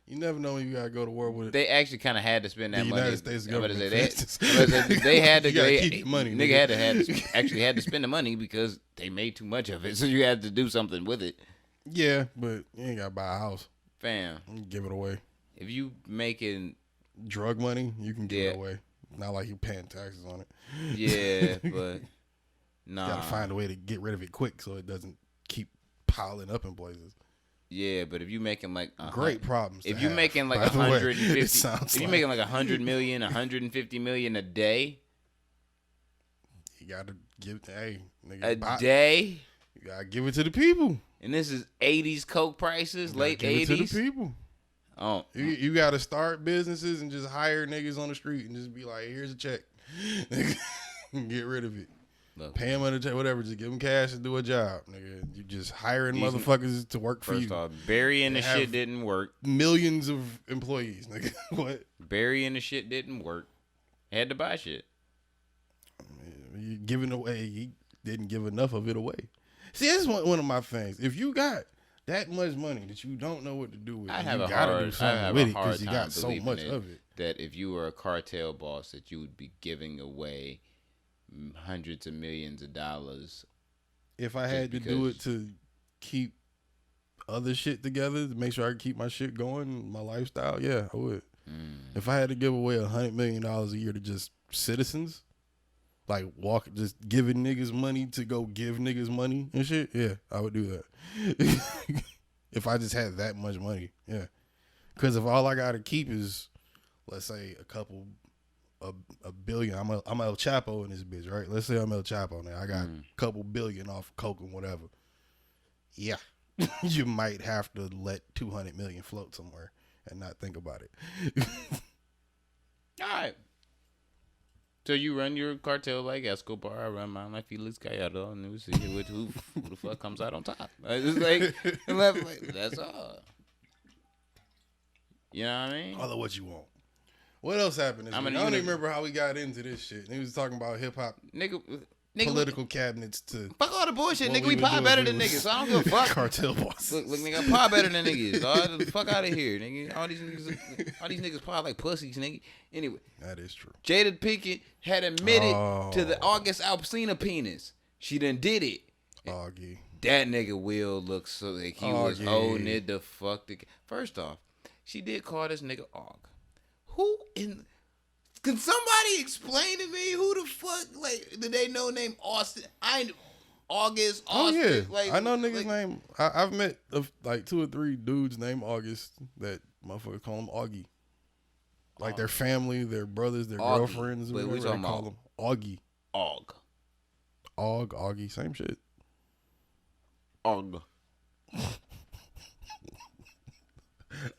You never know when you gotta go to war with it. They actually kind of had to spend that The money. United States government. They had to. You gotta They, keep your money, nigga nigga. actually had to spend the money because they made too much of it, so you had to do something with it. Yeah, but you ain't gotta buy a house. Fam, You can give it away. if you making, Drug money, you can give Yeah. it away. Not like you paying taxes on it. yeah, but You nah, gotta find a way to get rid of it quick so it doesn't keep piling up in places. yeah, but if you making like Great problems. if to you have, making like by the way. 150, It sounds if you like making like 100 million, 150 million a day, you gotta give. Hey, nigga, a day, you gotta give it to the people. and this is 80s coke prices, You late gotta give it to 80s. the people. Oh, You gotta start businesses and just hire niggas on the street and just be like, here's a check. Get rid of it. look, Pay them on the check, whatever. Just give them cash and do a job, nigga. You just hiring These- motherfuckers to work for first you. off, burying the They have- shit didn't work. Millions of employees, nigga. What? Burying the shit didn't work. Had to buy shit. You giving away? You didn't give enough of it away. See, that's one of my things. If you got that much money that you don't know what to do with, I you have a gotta do hard, I something have with a it hard because you time got so believing much of it. that if you were a cartel boss, that you would be giving away hundreds of millions of dollars. If I Just had to do it because- to keep other shit together, to make sure I can keep my shit going, my lifestyle, yeah, I would. If I had to give away $100 million a year to just citizens, like just giving niggas money to go give niggas money and shit, yeah, I would do that. If I just had that much money, yeah. Because if all I got to keep is, let's say, a billion, I'm El Chapo in this bitch, right? Let's say I'm El Chapo now. I got a couple billion off coke and whatever. Yeah. You might have to let 200 million float somewhere and not think about it. All right. So you run your cartel like Escobar, I run mine like Felix Gallardo, and we see who the fuck comes out on top. It's like that's all. You know what I mean? Call it what you want. What else happened this week? I don't even remember how we got into this shit. He was talking about hip hop. Nigga, Nigga, political cabinets to fuck all the bullshit, what nigga. We would pie do better if than we niggas, was so I don't give a fuck. Cartel bosses. Look, nigga, I pie better than niggas. Dog. The fuck out of here, nigga. All these niggas pie like pussies, nigga. Anyway, That is true. Jada Pinkett had admitted to the August Alsina penis. She done did it. Augie. That nigga Will looks so like he was Augie. holding it the fuck. First off, she did call this nigga Og. Who in... Can somebody explain to me who the fuck, like, do they know named Austin? August, Oh Austin. yeah, Like, I know niggas like, name. I've met like 2 or 3 dudes named August that motherfuckers call them Augie. Like their family, their brothers, their Augie. girlfriends, Wait, whatever we they talking call about? them. Augie. Og. Augie, same shit. Og.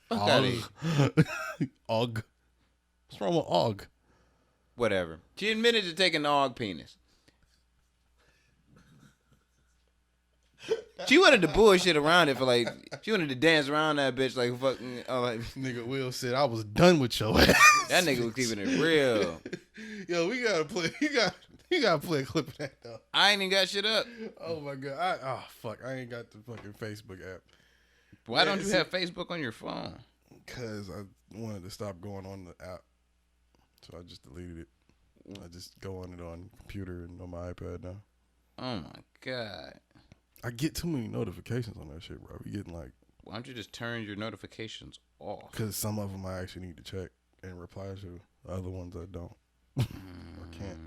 Fuck out of here. Og. What's wrong with Og? Whatever. She admitted to taking the Og penis. She wanted to bullshit around it for like, she wanted to dance around that bitch like fucking, like, Nigga Will said I was done with your ass. that nigga was keeping it real. Yo, we gotta play. You gotta play a clip of that though. I ain't even got shit up. Oh my god. Fuck. I ain't got the fucking Facebook app. Why don't you have Facebook on your phone? Cause I wanted to stop going on the app, so I just deleted it. I just go on it on computer and on my iPad now. Oh my god. I get too many notifications on that shit, bro. We getting like, Why don't you just turn your notifications off? cause some of them I actually need to check and reply to. Other ones I don't. Or can't.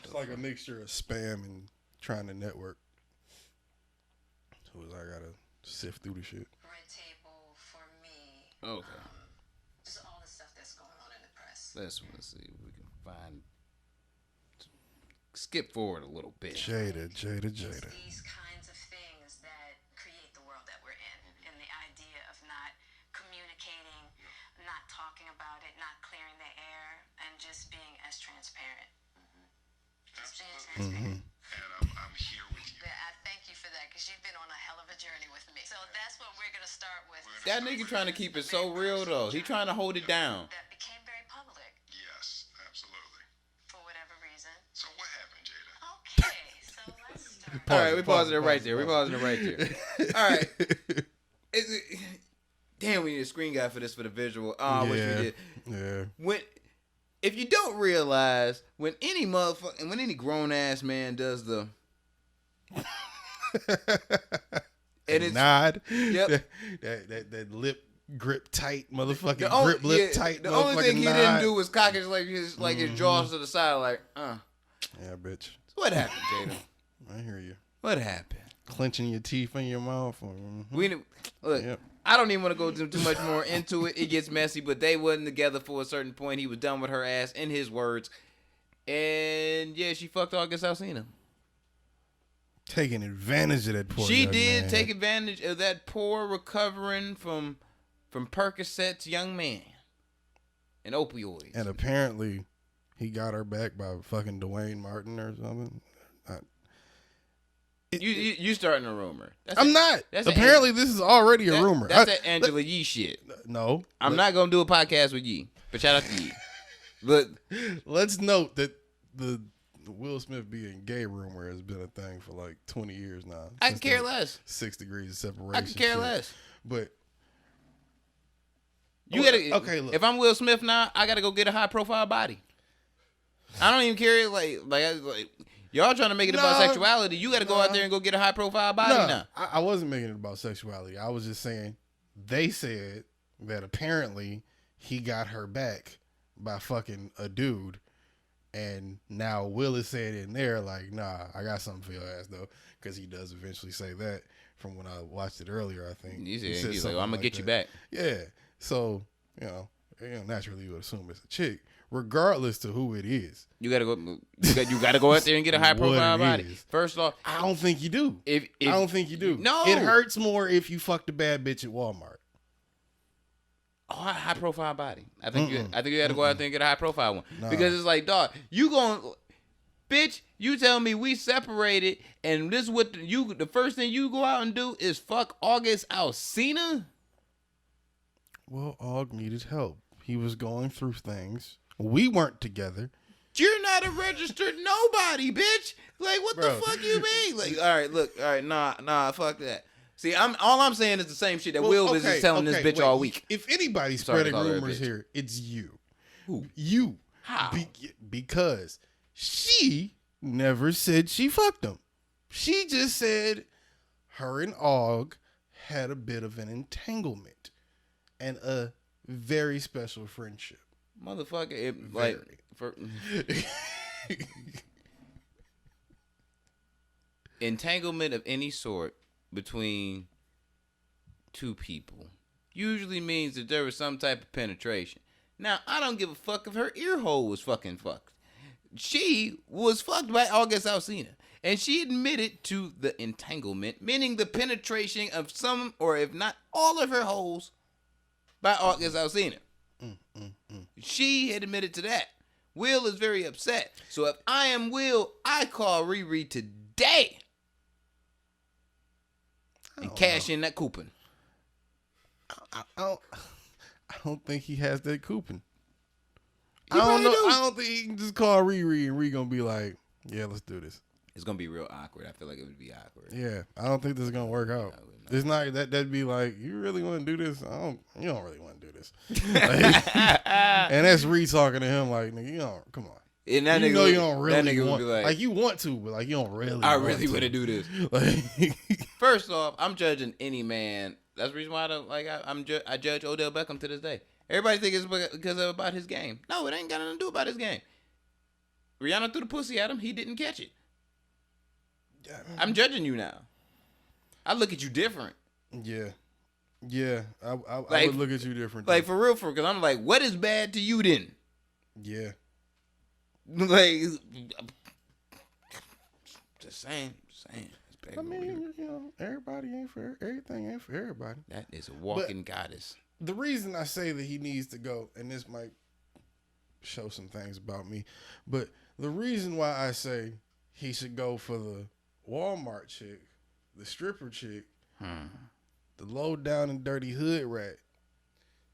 It's like a mixture of spam and trying to network. So I gotta sift through the shit. Red table for me. Okay. Just all the stuff that's going on in the press. Let's see if we can find. Skip forward a little bit. Jada. It's these kinds of things that create the world that we're in. And the idea of not communicating, not talking about it, not clearing the air, and just being as transparent. Just being transparent. And I'm here with you. But I thank you for that because you've been on a hell of a journey with me. So that's what we're going to start with. That nigga trying to keep it so real though. He trying to hold it down. That became very public Yes, absolutely. for whatever reason. So what happened, Jada? Okay, so let's start. All right, we pausing it right there. We pausing it right there. All right. Damn, we need a screen guy for this for the visual. Oh, I wish we did. Yeah. If you don't realize, when any grown ass man does the and it's nod. Yep. That lip grip tight, motherfucking the only, grip lip tight. The only thing he nod. didn't do was cock his his jaws to the side, like, Yeah, bitch. So what happened, Jada? I hear you. What happened? Clenching your teeth in your mouth. Look. Yep. I don't even want to go too much more into it. It gets messy, but they wasn't together for a certain point. He was done with her ass, in his words. And yeah, she fucked August Alsina. Taking advantage of that poor She young did man. take advantage of that poor recovering from Percocets young man and opioids. And apparently, he got her back by fucking Dwayne Martin or something. You starting a rumor? I'm not. Apparently, this is already a rumor. That's that Angela Yee shit. No, I'm not gonna do a podcast with Yee, but shout out to Yee. But let's note that the Will Smith being gay rumor has been a thing for like 20 years now. I can care less. 6 degrees of separation. I can care shit. less. But you gotta. Okay, look. If I'm Will Smith now, I gotta go get a high profile body. I don't even care. Like y'all trying to make it about sexuality. You gotta go out there and go get a high profile body now. I wasn't making it about sexuality. I was just saying they said that apparently he got her back by fucking a dude. And now Will is saying in there, like, nah, I got something for your ass, though. Because he does eventually say that from when I watched it earlier, I think. He's like, something I'm going to get you that. back. Yeah. So, naturally you would assume it's a chick, regardless to who it is. You got to go You got to go out there and get a high profile body. Is. First off, I don't think you do. If I don't think you do. No. It hurts more if you fucked a bad bitch at Walmart. Oh, high profile body. I think you got to go out there and get a high profile one. Nah. Because it's like, dog, bitch, you tell me we separated and this is what the first thing you go out and do is fuck August Alsina? Well, Og needed help. He was going through things. We weren't together. You're not a registered nobody, bitch. Like, what the fuck you mean? Like, all right, look, all right, nah, fuck that. See, all I'm saying is the same shit that Will was just telling this bitch all week. If anybody's Sorry to spreading call her a rumors bitch. here, it's you. Who? You. How? Because she never said she fucked him. She just said her and Og had a bit of an entanglement and a very special friendship. Motherfucker, it, Very. like, for entanglement of any sort between two people usually means that there was some type of penetration. Now, I don't give a fuck if her ear hole was fucking fucked. She was fucked by August Alsina. And she admitted to the entanglement, meaning the penetration of some, or if not all of her holes by August Alsina. She had admitted to that. Will is very upset. So if I am Will, I call Riri today and cash in that coupon. I don't think he has that coupon. He I don't know. probably do. I don't think he can just call Riri and Riri gonna be like, yeah, let's do this. It's gonna be real awkward. I feel like it would be awkward. Yeah, I don't think this is gonna work out. It's not that'd be like, you really want to do this? You don't really want to do this. Like, and that's Ree talking to him like, nigga, you don't. Come on. And that You nigga know would- you don't really that nigga would want, be like, you want to, but like you don't really. I want really to. want to do this. Like, First off, I'm judging any man. That's the reason why I don't like. I judge Odell Beckham to this day. Everybody think it's because of about his game. No, it ain't got nothing to do about his game. Rihanna threw the pussy at him. He didn't catch it. I'm judging you now. I look at you different. yeah. I Like- would look at you different. Like for real, because I'm like, what is bad to you then? yeah. Like, just saying. It's bad I for you. mean, you know, everybody ain't for everything ain't for everybody. That is a walking goddess. The reason I say that he needs to go, and this might show some things about me, but the reason why I say he should go for the Walmart chick, the stripper chick, the low down and dirty hood rat,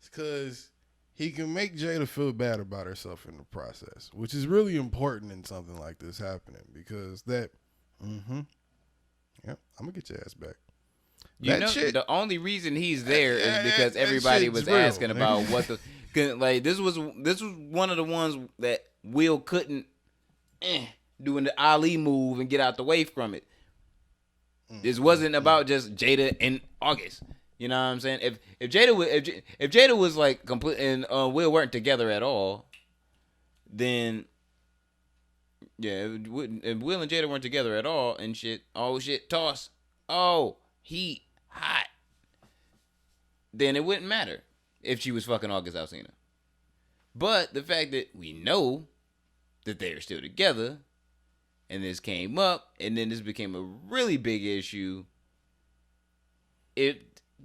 is because he can make Jada feel bad about herself in the process, which is really important in something like this happening because that, yep, I'm gonna get your ass back. You That know, shit- the only reason he's there is because that everybody shit's was real, asking nigga. about what the 'cause, like. This was one of the ones that Will couldn't doing the Ali move and get out the way from it. This wasn't about just Jada and August. You know what I'm saying? If Jada was like complete and Will weren't together at all, then yeah, if Will and Jada weren't together at all and shit, oh shit, toss, oh heat, hot, then it wouldn't matter if she was fucking August Alsina. But the fact that we know that they're still together, and this came up, and then this became a really big issue.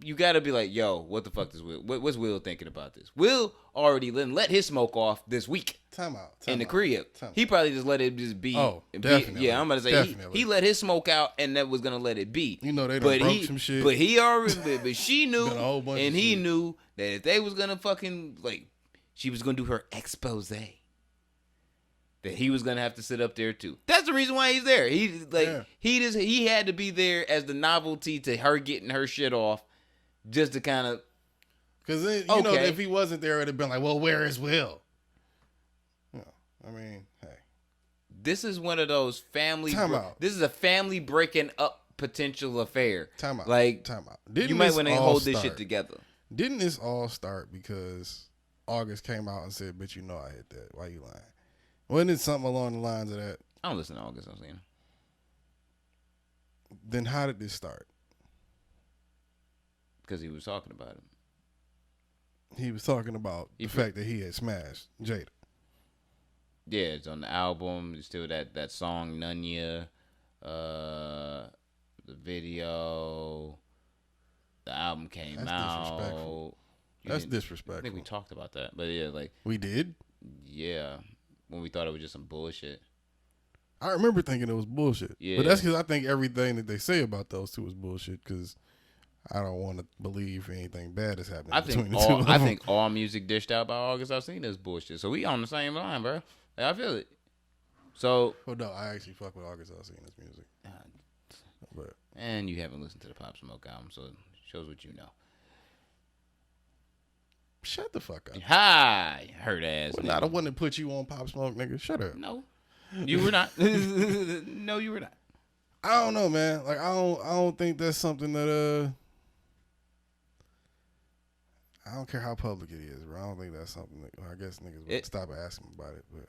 You gotta be like, yo, what the fuck is Will? What's Will thinking about this? Will already let his smoke off this week Time out. in the crib. He probably just let it just be. Oh, be- definitely. Yeah, I'm gonna say Definitely. he let his smoke out, and that was gonna let it be. You know they done broke he, some shit. But he already, but she knew, Done a whole bunch and of he shit. knew that if they was gonna fucking like, she was gonna do her expose. That he was gonna have to sit up there too. That's the reason why he's there. He like he had to be there as the novelty to her getting her shit off, just to kind of. Because you know, Okay. if he wasn't there, it'd have been like, well, where is Will? No, I mean, hey, This is one of those family. Time out. This is a family breaking up potential affair. time out. Like time out. you might want to hold this shit together. Didn't this all start because August came out and said, "Bitch, you know I hit that. Why you lying?" Wasn't it something along the lines of that? I don't listen to August. I'm saying. Then how did this start? Because he was talking about him. He was talking about the fact that he had smashed Jada. Yeah, it's on the album. It's still that song Nunya, the video, the album came That's out. disrespectful. You That's didn't- disrespectful. I think we talked about that, but yeah, like We did. yeah, when we thought it was just some bullshit. I remember thinking it was bullshit. Yeah. But that's because I think everything that they say about those two is bullshit. Because I don't want to believe anything bad is happening I between think the two of I them. think all music dished out by August Alsina is bullshit. So we on the same line, bro. Like, I feel it. So, Well, no, I actually fuck with August Alsina's music. But and you haven't listened to the Pop Smoke album, so it shows what you know. shut the fuck up. Hi, hurt ass. Well, nigga. not the one that put you on Pop Smoke, nigga. Shut up. No, you were not. No, you were not. I don't know, man. Like I don't think that's something that I don't care how public it is, bro. I don't think that's something that I guess niggas would stop asking about it. But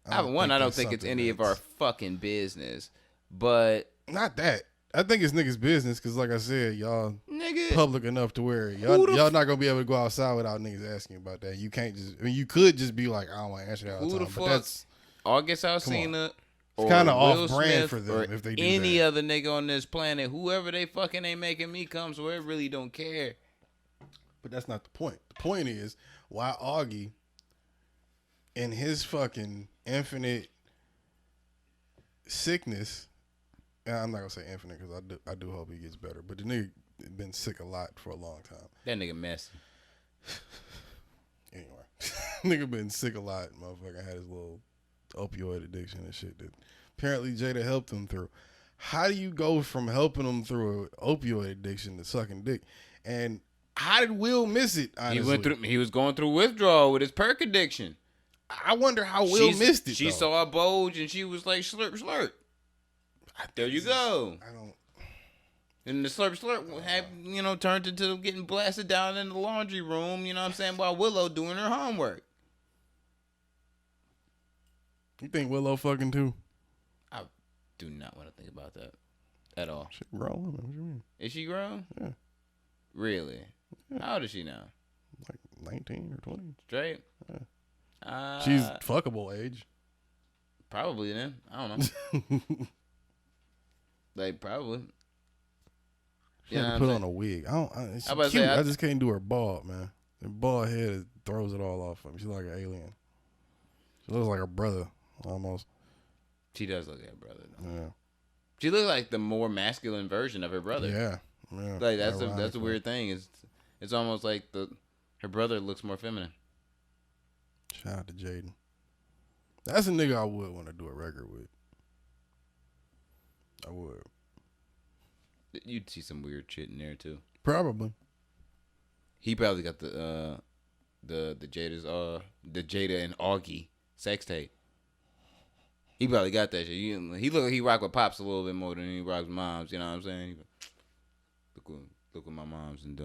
I don't that's think it's something any of our fucking business. But not that. I think it's niggas' business because, like I said, y'all nigga, public enough to where y'all not gonna be able to go outside without niggas asking about that. You can't just. I mean, you could just be like, I don't want to answer that all who the the time. fuck? But that's August Alsina. It's kind of Will off brand Smith for them or if they do any that. other nigga on this planet, whoever they fucking ain't making me come, so it really don't care. But that's not the point. The point is why Augie, in his fucking infinite sickness, and I'm not gonna say infinite because I do hope he gets better. But the nigga been sick a lot for a long time. That nigga messy. Anyway, nigga been sick a lot. Motherfucker had his little opioid addiction and shit that apparently Jada helped him through. How do you go from helping him through an opioid addiction to sucking dick? And how did Will miss it? Honestly, He was going through withdrawal with his perk addiction. I wonder how Will missed it. She though. saw a bulge and she was like, slurp, slurp. There you go. I don't. And the slurp, slurp had, turned into getting blasted down in the laundry room, you know what I'm saying, while Willow doing her homework. You think Willow fucking too? I do not want to think about that at all. She grown. What you mean? Is she grown? Yeah. Really? Yeah. How old is she now? Like 19 or 20. Straight? Yeah. She's fuckable age. Probably then. I don't know. Like, probably. She had to put on a wig. She's cute. I just can't do her bald, man. Her bald head throws it all off of me. She's like an alien. She looks like her brother, almost. She does look like her brother, though. Yeah. She looks like the more masculine version of her brother. Yeah. Like, that's a weird thing. It's almost like her brother looks more feminine. Shout out to Jaden. That's a nigga I would want to do a record with. I would. You'd see some weird shit in there too. Probably. He probably got the Jada and Augie sex tape. He probably got that shit. He look like he rock with pops a little bit more than he rocks with moms. You know what I'm saying? Look what my mom's and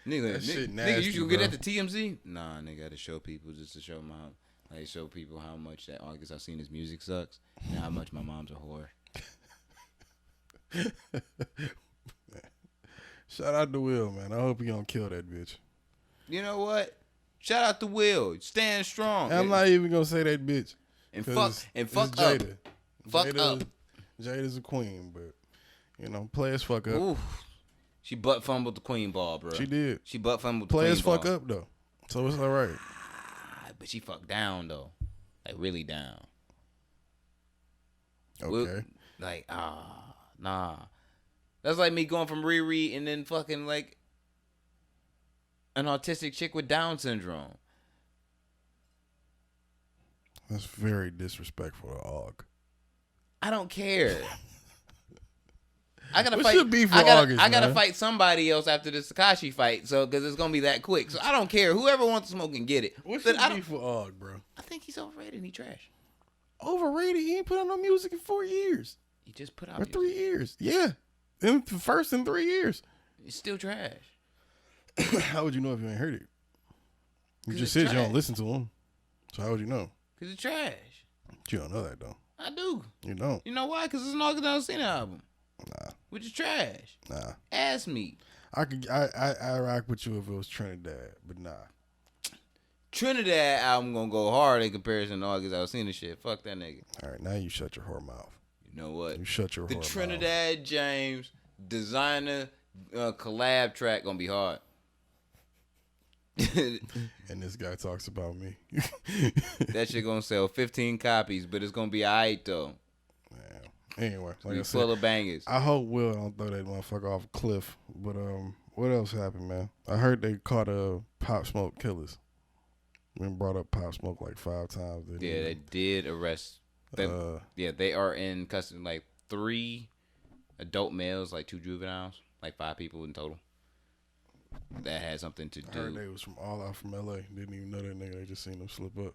nigga, you should get at the TMZ. Nah, nigga, I had to show people just to show show people how much that August I've seen his music sucks and how much my mom's a whore. Shout out to Will, man. I hope he don't kill that bitch. You know what? Shout out to Will. Stand strong. I'm not even gonna say that bitch. And fuck up. Jada. Fuck up. Jada's a queen, but play as fuck up. Oof. She butt fumbled the queen ball, bro. She did. She butt fumbled the play queen as fuck ball. up though, so it's all right. But she fucked down though, like really down. Okay. Nah. That's like me going from Riri and then fucking like an autistic chick with Down syndrome. That's very disrespectful to Og. I don't care. I gotta What's fight. your beef with I gotta man? fight somebody else after the Tekashi fight, so because it's gonna be that quick. So I don't care. Whoever wants to smoke can get it. What's But your I don't. beef with Og, bro? I think he's overrated. And he trash. Overrated? He ain't put out no music in 4 years He just put out or music. 3 years. Yeah, in the first in 3 years. He's still trash. How would you know if you ain't heard it? You 'Cause just it's said you don't trash. listen to him. So how would you know? Cause it's trash. You don't know that though. I do. You don't. You know why? Cause it's an August Alsina album. Nah. Which is trash. Nah. Ass meat. I rock with you if it was Trinidad, but nah. Trinidad album gonna go hard in comparison to August Alsina shit. Fuck that nigga. All right, now you shut your whore mouth. You know what? You shut your The whore mouth. Trinidad James designer collab track gonna be hard. And this guy talks about me. That shit gonna sell 15 copies, but it's gonna be alright though. Anyway, like I Be said, full of bangers. I hope Will don't throw that motherfucker off a cliff. But what else happened, man? I heard they caught Pop Smoke killers. Been brought up Pop Smoke like 5 times. Yeah, they did arrest them. Yeah, they are in custody. Like 3 adult males, like 2 juveniles, like 5 people in total. That had something to do. I heard they was from all out from LA. Didn't even know that nigga. They just seen them slip up.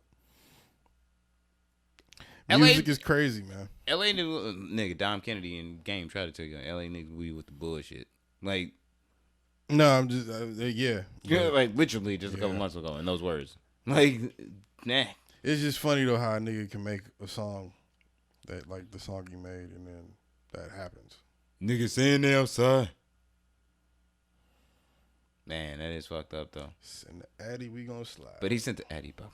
Music is crazy, man. LA nigga Dom Kennedy and Game tried to tell you, LA niggas we with the bullshit. Like, no, I'm just yeah. Like literally just a couple months ago in those words. Like, nah. It's just funny though how a nigga can make a song that like the song he made and then that happens. Nigga saying they outside. Man, that is fucked up though. Send the Addy, we gonna slide. But he sent the Addy, but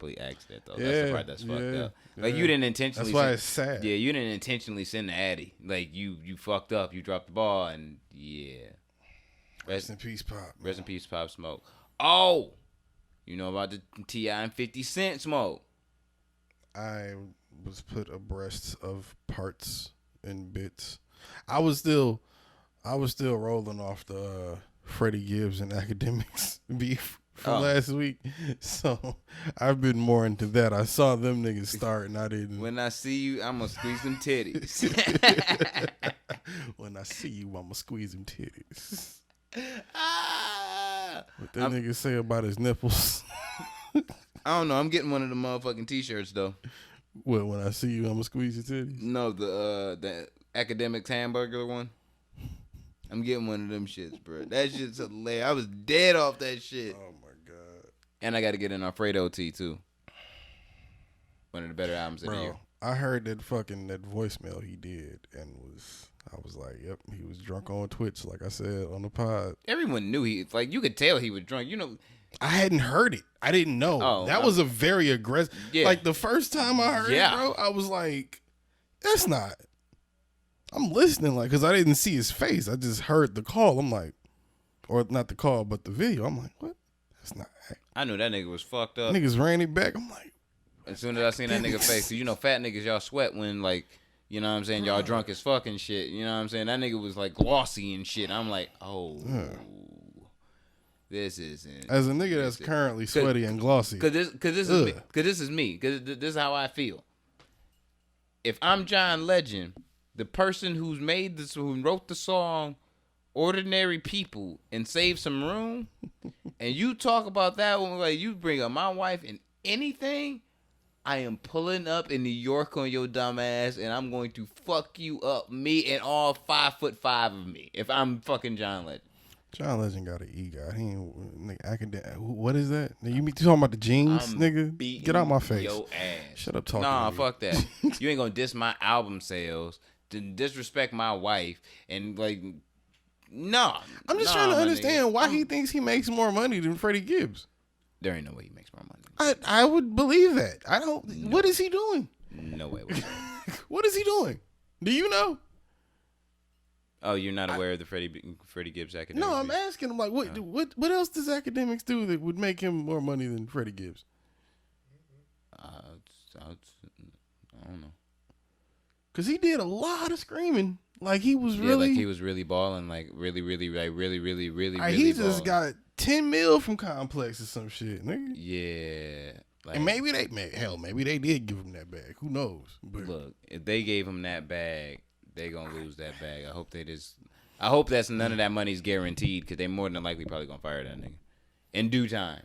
he asked that though. Yeah, that's the part that's fucked up. Like you didn't intentionally. That's why it's sad. Yeah, you didn't intentionally send the Addy. Like you fucked up. You dropped the ball, and yeah. Rest in peace, Pop. Rest in peace, Pop Smoke. Oh, you know about the T.I. and 50 Cent smoke. I was put abreast of parts and bits. I was still rolling off the Freddie Gibbs and Academics beef from last week. So I've been more into that. I saw them niggas start and I didn't. When I see you, I'm going to squeeze them titties. When I see you, I'm going to squeeze them titties. Ah! What that nigga say about his nipples? I don't know. I'm getting one of the motherfucking t-shirts though. What, when I see you, I'm going to squeeze your titties? No, the Academics hamburger one. I'm getting one of them shits, bro. That shit's hilarious. I was dead off that shit. Oh my god. And I got to get an Alfredo tea too. One of the better albums of the year. Bro, I heard that voicemail he did and I was like, yep, he was drunk on Twitch, like I said on the pod. Everyone knew you could tell he was drunk. You know, I hadn't heard it. I didn't know. That was a very aggressive. Yeah. Like the first time I heard it, bro, I was like, that's not. I'm listening, like, because I didn't see his face. I just heard the call. I'm like, or not the call, but the video. I'm like, what? That's not. I knew that nigga was fucked up. Niggas ran it back. I'm like, as soon as I seen that nigga face, cause you know, fat niggas y'all sweat when like, you know what I'm saying, y'all drunk as fucking shit. You know what I'm saying? That nigga was like glossy and shit. I'm like, oh, this isn't. As a nigga that's currently sweaty and glossy, cause this is me. Cause this is how I feel. If I'm John Legend, the person who wrote the song "Ordinary People" and Save Some Room, and you talk about that one like you bring up my wife and anything, I am pulling up in New York on your dumb ass, and I'm going to fuck you up, me and all 5'5" of me. If I'm fucking John Legend. John Legend got an EGOT. He ain't nigga academic. What is that? You talking about the jeans, nigga? Get out my face. Your ass. Shut up talking. Nah, fuck that. You ain't gonna diss my album sales, to disrespect my wife, and like, nah. I'm just trying to understand why he thinks he makes more money than Freddie Gibbs. There ain't no way he makes more money. I would believe that. I don't. No. What is he doing? No way. What is he doing? Do you know? Oh, you're not aware of the Freddie Gibbs Academics? No, I'm asking him like, what else does Academics do that would make him more money than Freddie Gibbs? I don't know. Cause he did a lot of screaming, like he was really balling, like really he just got 10 mil from Complex or some shit, nigga. Yeah, like, and maybe they did give him that bag. Who knows? But look, if they gave him that bag, they gonna lose that bag. I hope that's none of that money's guaranteed, because they more than likely probably gonna fire that nigga in due time.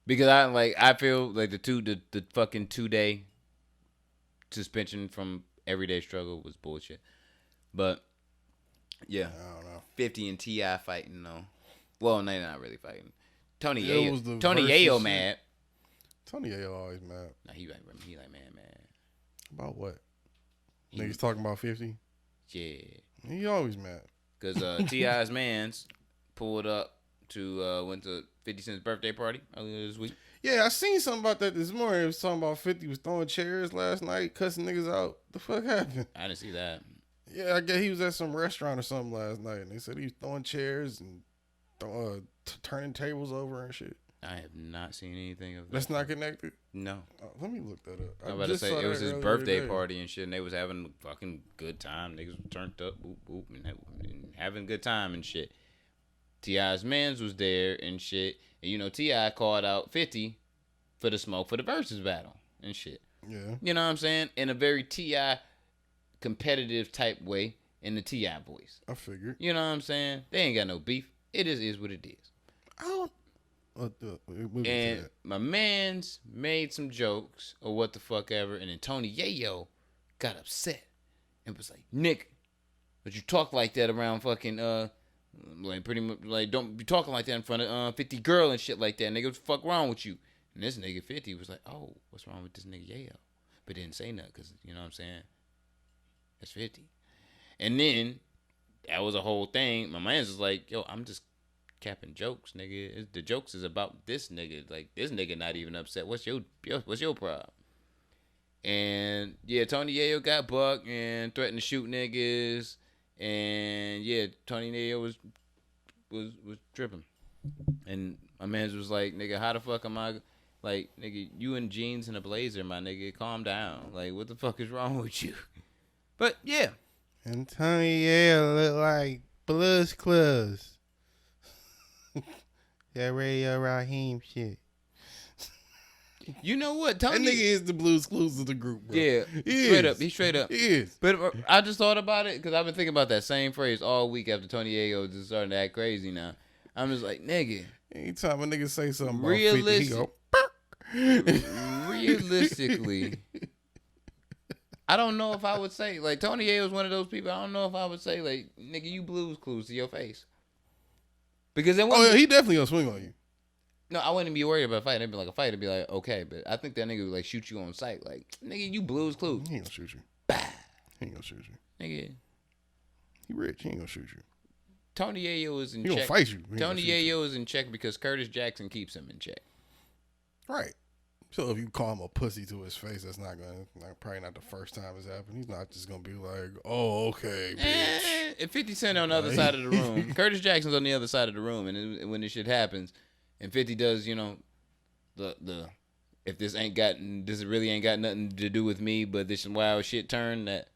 Because I feel like the fucking 2-day suspension from Everyday Struggle was bullshit. But yeah, I don't know. 50 and T.I. fighting though. Well, no, they're not really fighting. Tony Yayo mad. Tony Yayo always mad. Nah, he like man. About what? Niggas talking about 50? Yeah. He always mad. Cause T.I.'s mans pulled up to went to 50 Cent's birthday party earlier this week. Yeah, I seen something about that this morning. It was talking about 50 was throwing chairs last night, cussing niggas out. The fuck happened? I didn't see that. Yeah, I guess he was at some restaurant or something last night, and they said he was throwing chairs and turning tables over and shit. I have not seen anything of that. That's not connected? No. Let me look that up. I was about to say, it was his birthday party and shit, and they was having a fucking good time. Niggas turned up, boop, boop, and having a good time and shit. T.I.'s mans was there and shit. And, you know, T.I. called out 50 for the smoke for the versus battle and shit. Yeah. You know what I'm saying? In a very T.I. competitive type way in the T.I. voice. I figured. You know what I'm saying? They ain't got no beef. It is what it is. I don't. And my mans made some jokes or what the fuck ever, and then Tony Yayo got upset and was like, "Nick, but you talk like that around fucking like pretty much like don't be talking like that in front of 50 girl and shit like that, nigga. What the fuck wrong with you?" And this nigga 50 was like, "Oh, what's wrong with this nigga Yayo?" But didn't say nothing because you know what I'm saying. That's 50. And then that was a whole thing. My man's was like, "Yo, I'm just capping jokes, nigga. The jokes is about this nigga. Like this nigga not even upset. What's your problem?" And yeah, Tony Yayo got bucked and threatened to shoot niggas. And yeah, Tony Yayo was tripping. And my man was like, "Nigga, how the fuck am I? Like, nigga, you in jeans and a blazer, my nigga. Calm down. Like, what the fuck is wrong with you?" But yeah. And Tony Yayo look like Blues Clues. That Radio Raheem shit. You know what? That Tony nigga is the Blues Clues of the group, bro. Yeah, He straight is. up. He's straight up. He is. But I just thought about it because I've been thinking about that same phrase all week after Tony Yayo just starting to act crazy now. I'm just like, nigga, Anytime a nigga say something about 50, he Realistic- go, realistically, I don't know if I would say, like, Tony Yayo was one of those people, I don't know if I would say, like, nigga, you Blues Clues to your face. Because then oh, yeah, he definitely gonna swing on you. No, I wouldn't be worried about a fight. It'd be like a fight. It'd be like, okay, but I think that nigga would like shoot you on sight. Like, nigga, you Blues Clues. He ain't gonna shoot you. Bah. He ain't gonna shoot you. Nigga, He rich. He ain't gonna shoot you. Tony Yayo is in He check. gonna fight you. He ain't Tony gonna shoot you. Yayo is in check because Curtis Jackson keeps him in check. Right. So if you call him a pussy to his face, that's not gonna probably not the first time it's happened. He's not just gonna be like, "Oh, okay, bitch." If 50 Cent on the other side of the room, Curtis Jackson's on the other side of the room, and when this shit happens, and 50 does, you know, the if this really ain't got nothing to do with me, but this wild shit turn that.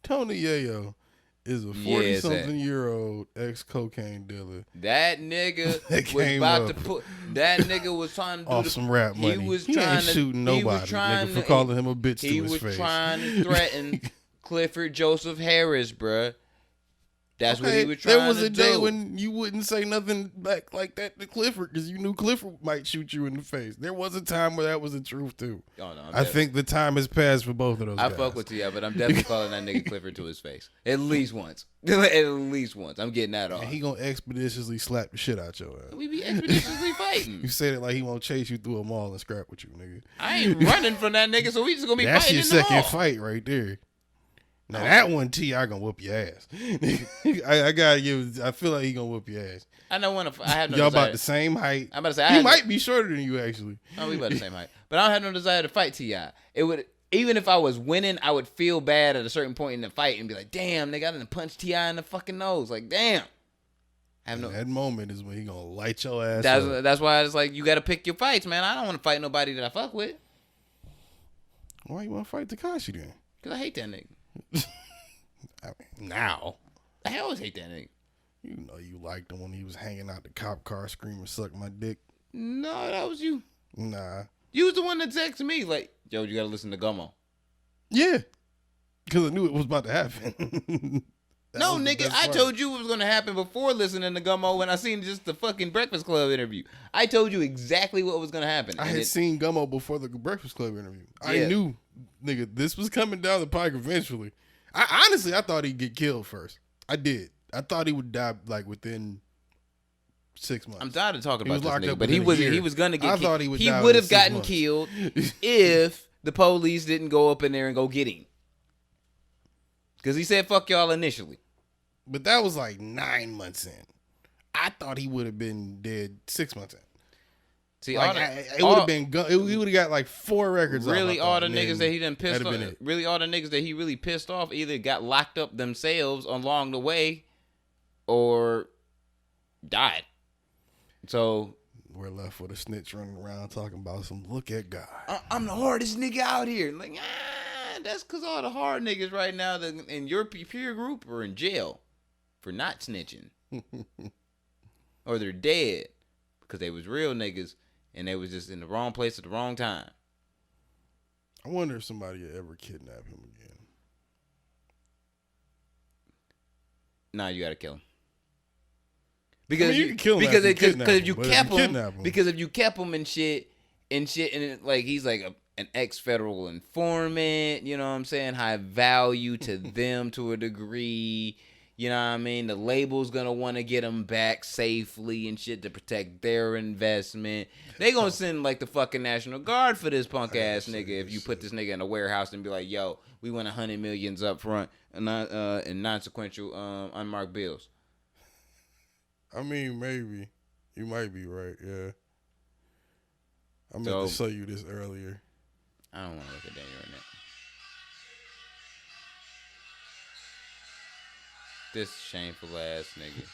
Tony Yayo is a 40-something-year-old ex-cocaine dealer. That nigga That was came about up to put. That nigga was trying to do Off some rap money. He was He trying ain't to shooting He was nobody, trying nigga, to, for calling him a bitch to He his was face. trying to threaten Clifford Joseph Harris, bruh. That's what he was trying to do. There was a day when you wouldn't say nothing back like that to Clifford because you knew Clifford might shoot you in the face. There was a time where that was the truth too. Oh, no, I think the time has passed for both of those I guys. fuck with you, but I'm definitely calling that nigga Clifford to his face. At least once. At least once. I'm getting that off. And he gonna expeditiously slap the shit out your ass. We be expeditiously fighting. You said it like he won't chase you through a mall and scrap with you, nigga. I ain't running from that nigga, so we just gonna be That's fighting your in the second mall. fight right there. Now that one, T.I. gonna whoop your ass. I gotta give. I feel like he gonna whoop your ass. I know when I have no Y'all desire. about the same height. I'm about to say he might be shorter than you actually. Oh, we about the same height. But I don't have no desire to fight T.I. It would, even if I was winning, I would feel bad at a certain point in the fight and be like, damn, nigga, I done punched T.I. in the fucking nose. Like, damn. I have no. That moment is when he gonna light your ass up. That's why it's like you got to pick your fights, man. I don't want to fight nobody that I fuck with. Why you want to fight Tekashi then? Cause I hate that nigga. I mean, now. I always hate that nigga. You know you liked him when he was hanging out the cop car screaming, "Suck my dick." No, that was you. Nah. You was the one that texted me like, yo, you gotta listen to Gummo. Yeah. Because I knew it was about to happen. No, nigga, I told you what was gonna happen before listening to Gummo when I seen just the fucking Breakfast Club interview. I told you exactly what was gonna happen. I had seen Gummo before the Breakfast Club interview. Yeah. I knew, nigga, this was coming down the pike eventually. I thought he'd get killed first. I did. I thought he would die like within 6 months. I'm tired of talking He about was this locked nigga, up but he within a year. was gonna get I killed. thought he would die would within have 6 gotten months. killed if the police didn't go up in there and go get him. Because he said fuck y'all initially. But that was like 9 months in. I thought he would have been dead 6 months in. See, Like, it would have been. He would have got like 4 records. Really, off, all the and then niggas that he done pissed that'd off. have been it. Really, all the niggas that he really pissed off either got locked up themselves along the way, or died. So We're left with a snitch running around talking about some. Look at God. I'm the hardest nigga out here. Like, that's because all the hard niggas right now that in your peer group are in jail for not snitching. or they're dead because they was real niggas and they was just in the wrong place at the wrong time. I wonder if somebody would ever kidnap him again. Nah, you gotta kill him. Because you can kill him because if you kept him, because if you kept him and shit, and like he's like an ex-federal informant, you know what I'm saying? High value to them to a degree. You know what I mean? The label's gonna want to get him back safely and shit to protect their investment. They gonna send like the fucking National Guard for this punk ass nigga if you put this nigga in a warehouse and be like, yo, we want $100 million up front and in non-sequential unmarked bills. I mean, maybe. You might be right, yeah. I meant to show you this earlier. I don't want to look at Daniel right now. This shameful ass nigga.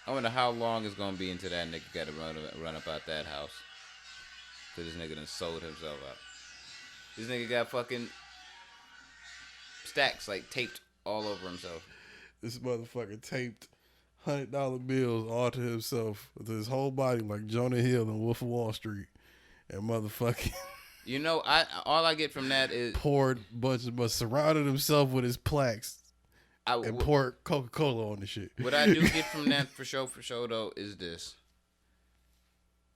I wonder how long it's gonna be until that nigga got to run up out that house. Cause this nigga done sold himself out. This nigga got fucking stacks like taped all over himself. This motherfucker taped $100 bills all to himself with his whole body like Jonah Hill in Wolf of Wall Street, and motherfucking. You know, all I get from that is poured but surrounded himself with his plaques and poured Coca-Cola on the shit. What I do get from that for sure though is this.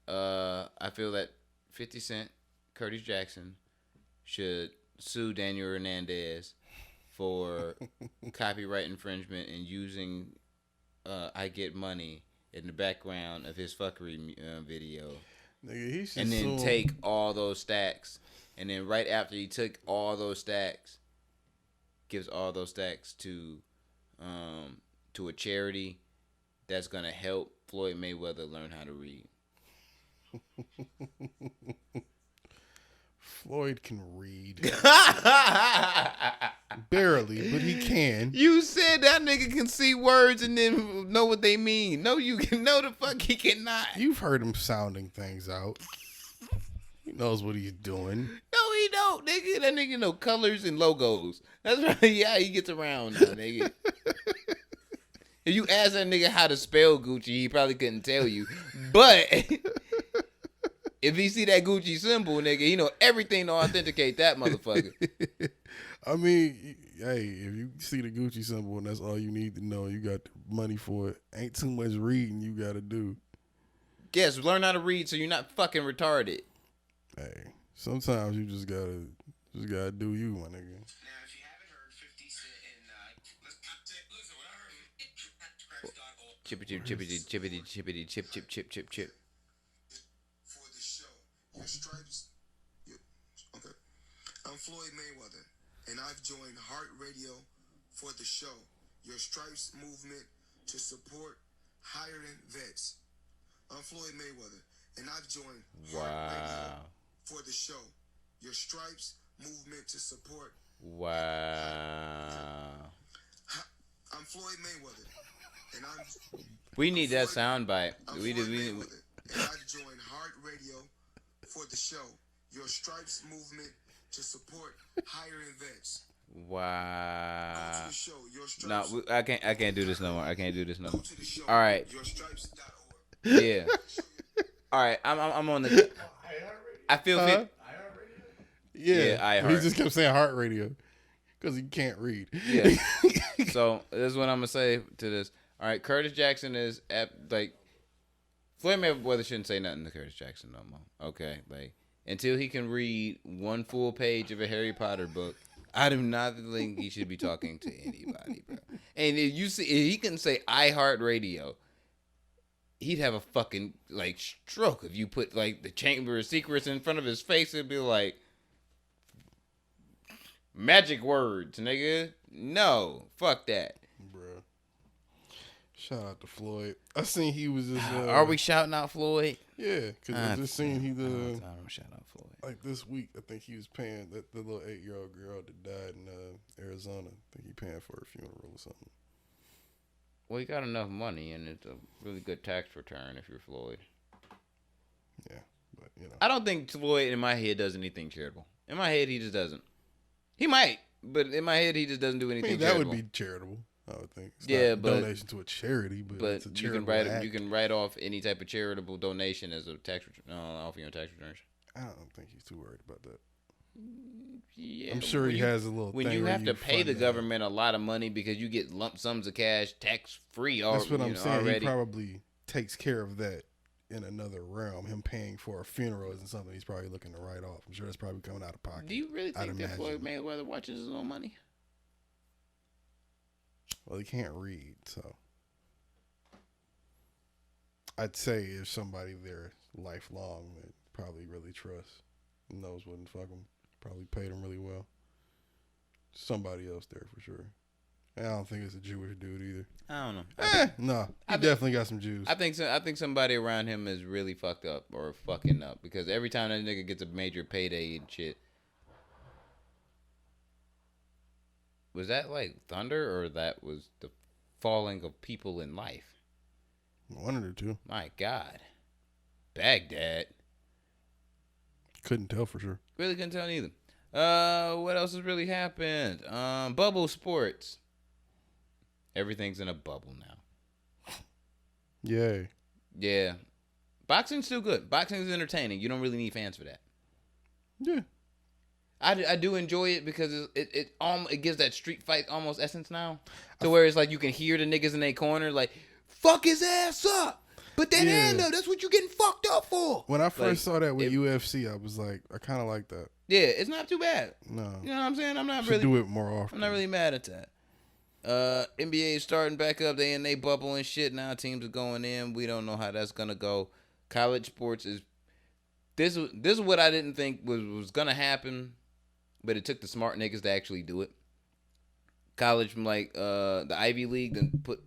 I feel that 50 Cent, Curtis Jackson should sue Daniel Hernandez for copyright infringement and using I Get Money in the background of his fuckery video. Nigga, he should and then take all those stacks. And then right after he took all those stacks, gives all those stacks to a charity that's going to help Floyd Mayweather learn how to read. Floyd can read. Barely, but he can. You said that nigga can see words and then know what they mean. No, you can know the fuck he cannot. You've heard him sounding things out. He knows what he's doing. No, he don't, nigga. That nigga know colors and logos. That's right. Yeah, he gets around now, nigga. If you ask that nigga how to spell Gucci, he probably couldn't tell you. But if he see that Gucci symbol, nigga, he know everything to authenticate that motherfucker. I mean, hey, if you see the Gucci symbol and that's all you need to know, you got the money for it. Ain't too much reading you got to do. Yes, learn how to read so you're not fucking retarded. Hey, sometimes you just gotta do you, my nigga. Now, if you haven't heard 50 Cent listen, what I heard. Chippity, chip. For the show, your stripes. Okay. I'm Floyd Mayweather, and I've joined Heart Radio for the show, your stripes movement to support hiring vets. I'm Floyd Mayweather, and I've joined Heart Radio for the show, your stripes movement to support. Wow. I'm Floyd Mayweather, and We need that soundbite. We Mayweather, and I've joined Heart Radio for the show, your stripes movement to support hiring vets. Wow. Go to the show, your No, stripes. I can't do this no more. I can't do this no Go more. to the show, All right. yourstripes.org. Yeah. All right. I'm on the. I feel fit. Yeah, iHeart. he just kept saying heart radio because he can't read. Yeah. So this is what I'm gonna say to this. All right, Curtis Jackson is like Floyd Mayweather shouldn't say nothing to Curtis Jackson no more. Okay, like until he can read one full page of a Harry Potter book, I do not think he should be talking to anybody, bro. And if he can say iHeartRadio, he'd have a fucking like stroke if you put like the Chamber of Secrets in front of his face. It'd be like magic words, nigga. No, fuck that. Bruh. Shout out to Floyd. I seen he was just. Are we shouting out Floyd? Yeah, because I just seen he I don't shout out Floyd. like this week. I think he was paying the little 8-year-old girl that died in Arizona. I think he paying for her funeral or something. Well, you got enough money, and it's a really good tax return if you're Floyd. Yeah, but you know. I don't think Floyd, in my head, does anything charitable. In my head, he just doesn't. He might. but in my head, he just doesn't do I anything. mean, that would charitable. be charitable. I would think. It's Yeah, not a but- donation to a charity, but But it's a you charitable can act. you can write off any type of charitable donation as a tax off your tax returns. I don't think he's too worried about that. Yeah, I'm sure when he you- has a little. When thing you where have to pay the fund that. government a lot of money because you get lump sums of cash tax free. That's what I'm saying. Already. He probably takes care of that in another realm. Him paying for a funeral isn't something he's probably looking to write off. I'm sure that's probably coming out of pocket. Do you really I'd think that Floyd imagine. Mayweather watches his own money? Well, he can't read, so I'd say if somebody there lifelong that probably really trusts, knows wouldn't fuck him, probably paid him really well. Somebody else there for sure. And I don't think it's a Jewish dude either. I don't know. No, he I think- definitely got some Jews. I think so. I think somebody around him is really fucked up or fucking up because every time that nigga gets a major payday and shit. Was that like thunder or that was the falling of people in life? One of the two. My God. Baghdad. Couldn't tell for sure. Really couldn't tell either. What else has really happened? Bubble sports. Everything's in a bubble now. Yay. Yeah. Boxing's still good. Boxing's entertaining. You don't really need fans for that. Yeah. I do enjoy it because it gives that street fight almost essence now. To where it's like you can hear the niggas in their corner like, fuck his ass up. Put that Yeah. hand up. That's what you getting fucked up for. When I first Like, saw that with UFC, I was like, I kind of like that. Yeah, it's not too bad. No. You know what I'm saying? I'm not Should really do it more often. I'm not really mad at that. NBA is starting back up. They in they bubble and shit now. Teams are going in. We don't know how that's gonna go. College sports is this is what I didn't think was gonna happen, but it took the smart niggas to actually do it. College from like the Ivy League then put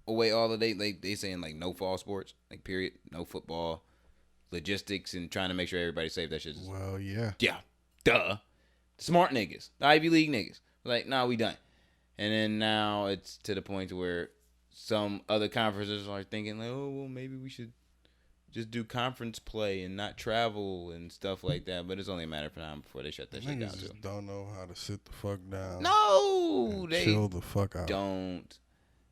away all of they saying like no fall sports, like period, no football, logistics and trying to make sure everybody's safe. That shit's just Well, yeah. yeah, duh. Smart niggas, the Ivy League niggas. Like, nah, we done. And then now it's to the point to where some other conferences are thinking like, oh, well, maybe we should just do conference play and not travel and stuff like that. But it's only a matter of time before they shut that shit down Niggas too. just don't know how to sit the fuck down. No, and they chill the fuck out. don't.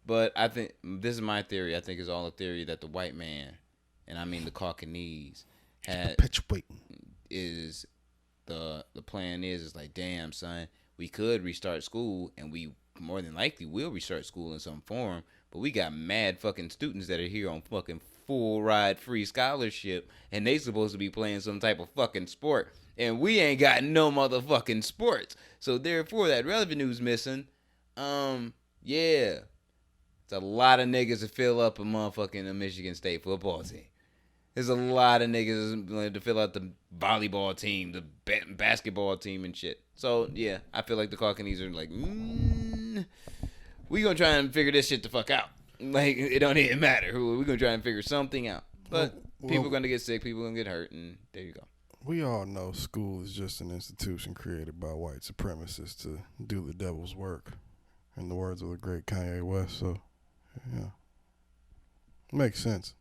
But I think this is my theory. I think it's all a theory that the white man, and I mean the Caucanese, had Perpetuating. is the plan is like, damn son, we could restart school and we more than likely will restart school in some form, but we got mad fucking students that are here on fucking full ride free scholarship and they supposed to be playing some type of fucking sport and we ain't got no motherfucking sports, so therefore that revenue's missing. Yeah, it's a lot of niggas to fill up a motherfucking Michigan State football team. There's a lot of niggas to fill out the volleyball team, the basketball team and shit. So, yeah, I feel like the Caucanese are like, we gonna try and figure this shit the fuck out. Like, it don't even matter. We gonna try and figure something out. But people are gonna get sick, people are gonna get hurt, and there you go. We all know school is just an institution created by white supremacists to do the devil's work, in the words of the great Kanye West. So, yeah. Makes sense.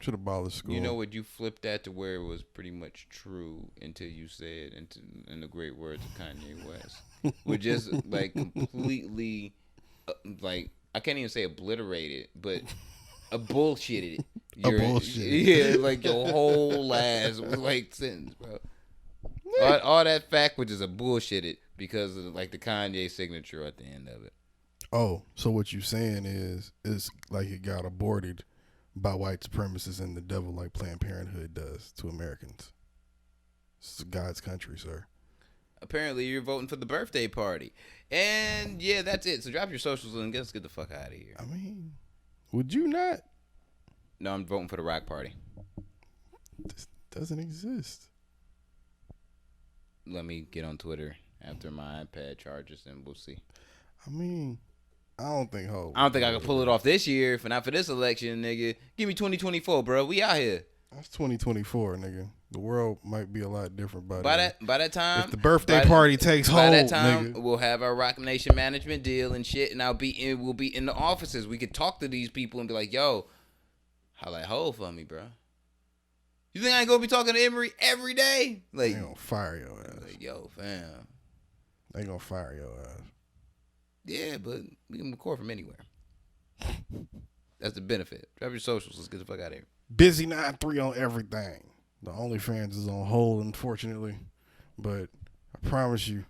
Should abolish school. You know what? You flipped that to where it was pretty much true until you said, in the great words of Kanye West, which just like completely, like I can't even say obliterated, but a bullshitted. bullshit. Yeah, like your whole last like sentence, bro. All that fact was just a bullshitted because of like the Kanye signature at the end of it. Oh, so what you saying is like it got aborted by white supremacists and the devil like Planned Parenthood does to Americans. It's God's country, sir. Apparently, you're voting for the birthday party. And, yeah, that's it. So drop your socials and let's get the fuck out of here. I mean, would you not? No, I'm voting for the rock party. This doesn't exist. Let me get on Twitter after my iPad charges and we'll see. I mean, I don't think I don't think I can pull it off this year, if not for this election, nigga. Give me 2024, bro. We out here. That's 2024, nigga. The world might be a lot different by By that time, if the birthday party takes hold, by that time, nigga. we'll have our Rock Nation management deal and shit, and we'll be in the offices. We could talk to these people and be like, yo, holla at Hov for me, bro. You think I ain't gonna be talking to Emery every day? Like, They gonna fire your ass. like, yo, fam. They gonna fire your ass. Yeah, but we can record from anywhere. That's the benefit. Drop your socials. Let's get the fuck out of here. Busy 9-3 on everything. The OnlyFans is on hold, unfortunately. But I promise you,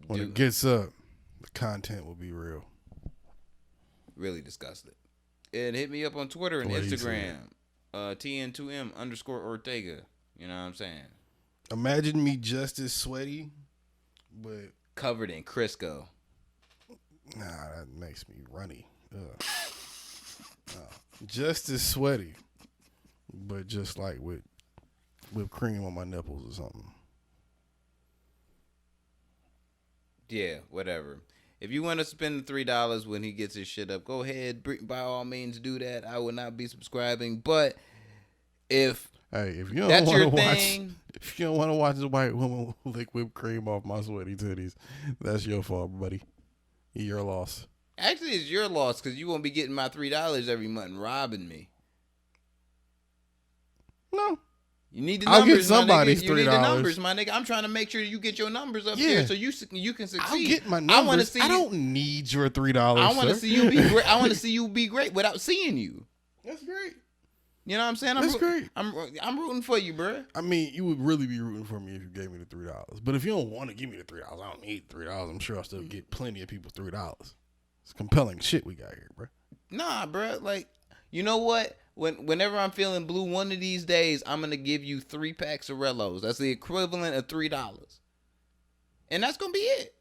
when it gets up, the content will be real. Really disgusted. And hit me up on Twitter and Instagram. TN2M_Ortega. You know what I'm saying? Imagine me just as sweaty, but covered in Crisco. Nah, that makes me runny. Just as sweaty, but just like with whipped cream on my nipples or something. Yeah, whatever. If you want to spend the $3 when he gets his shit up, go ahead. By all means, do that. I will not be subscribing. But if you don't that's your watch, thing, if you don't want to watch a white woman lick whipped cream off my sweaty titties, that's your fault, buddy. Your loss. Actually, it's your loss because you won't be getting my $3 every month and robbing me. No. You need the I'll numbers, get somebody's my nigga. You need the $3. numbers, my nigga. I'm trying to make sure you get your numbers up here so you can succeed. I'll get my numbers. I want to see. I don't need your $3. I want to see you be great. I want to see you be great without seeing you. That's great. You know what I'm saying? That's great. I'm rooting for you, bro. I mean, you would really be rooting for me if you gave me the $3. But if you don't want to give me the $3, I don't need $3. I'm sure I'll still get plenty of people's $3. It's compelling shit we got here, bro. Nah, bro. Like, you know what? Whenever I'm feeling blue, one of these days, I'm gonna give you 3 packs of Rellos. That's the equivalent of $3, and that's gonna be it.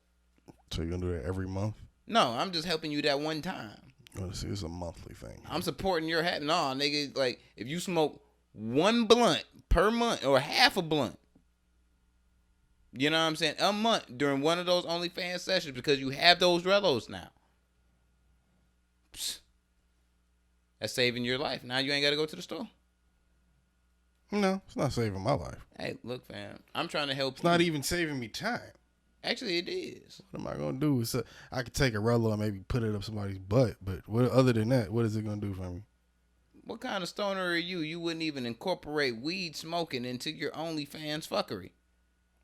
So you're gonna do that every month? No, I'm just helping you that one time. You wanna see, it's a monthly thing. I'm supporting your hat. Nah, nigga. Like, if you smoke 1 blunt per month or half a blunt, you know what I'm saying, a month during one of those OnlyFans sessions because you have those Rellos now. Psst. That's saving your life. Now you ain't got to go to the store. No, it's not saving my life. Hey, look, fam. I'm trying to help you. It's not even saving me time. Actually, it is. What am I going to do? I could take a Rello and maybe put it up somebody's butt, but other than that, what is it going to do for me? What kind of stoner are you? You wouldn't even incorporate weed smoking into your OnlyFans fuckery.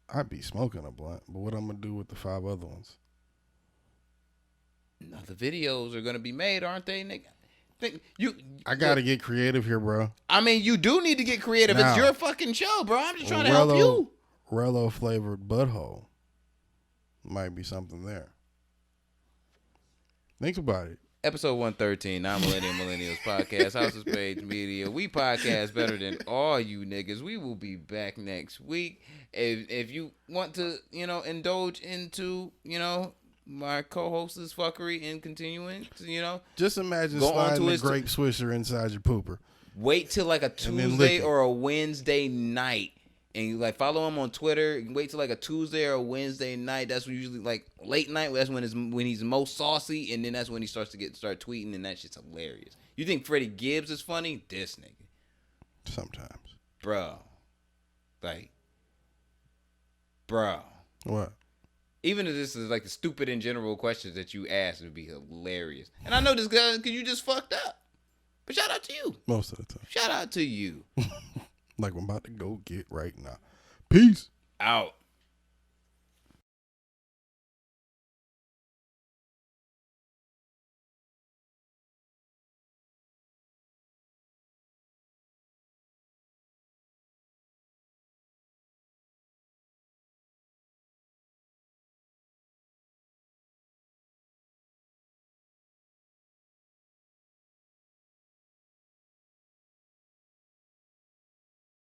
I'd be smoking a blunt, but what I'm going to do with the 5 other ones? No, the videos are going to be made, aren't they, nigga? I gotta get creative here, bro. I mean, you do need to get creative. Now, it's your fucking show, bro. I'm just trying to help you. Rello flavored butthole might be something there. Think about it. Episode 113, Non-Millennial Millennials Podcast, House of Spades Media. We podcast better than all you niggas. We will be back next week. If you want to, indulge into, my co-host's fuckery and continuing to, just imagine go sliding a grape swisher inside your pooper. Wait till like a Tuesday or a Wednesday night, and you follow him on Twitter. Wait till like a Tuesday or a Wednesday night. That's usually like late night. That's when he's most saucy, and then that's when he start tweeting, and that shit's hilarious. You think Freddie Gibbs is funny? This nigga. Sometimes, bro. What? Even if this is like the stupid in general questions that you ask, it would be hilarious. And I know this guy because you just fucked up. But shout out to you. Most of the time. Shout out to you. Like I'm about to go get right now. Peace. Out.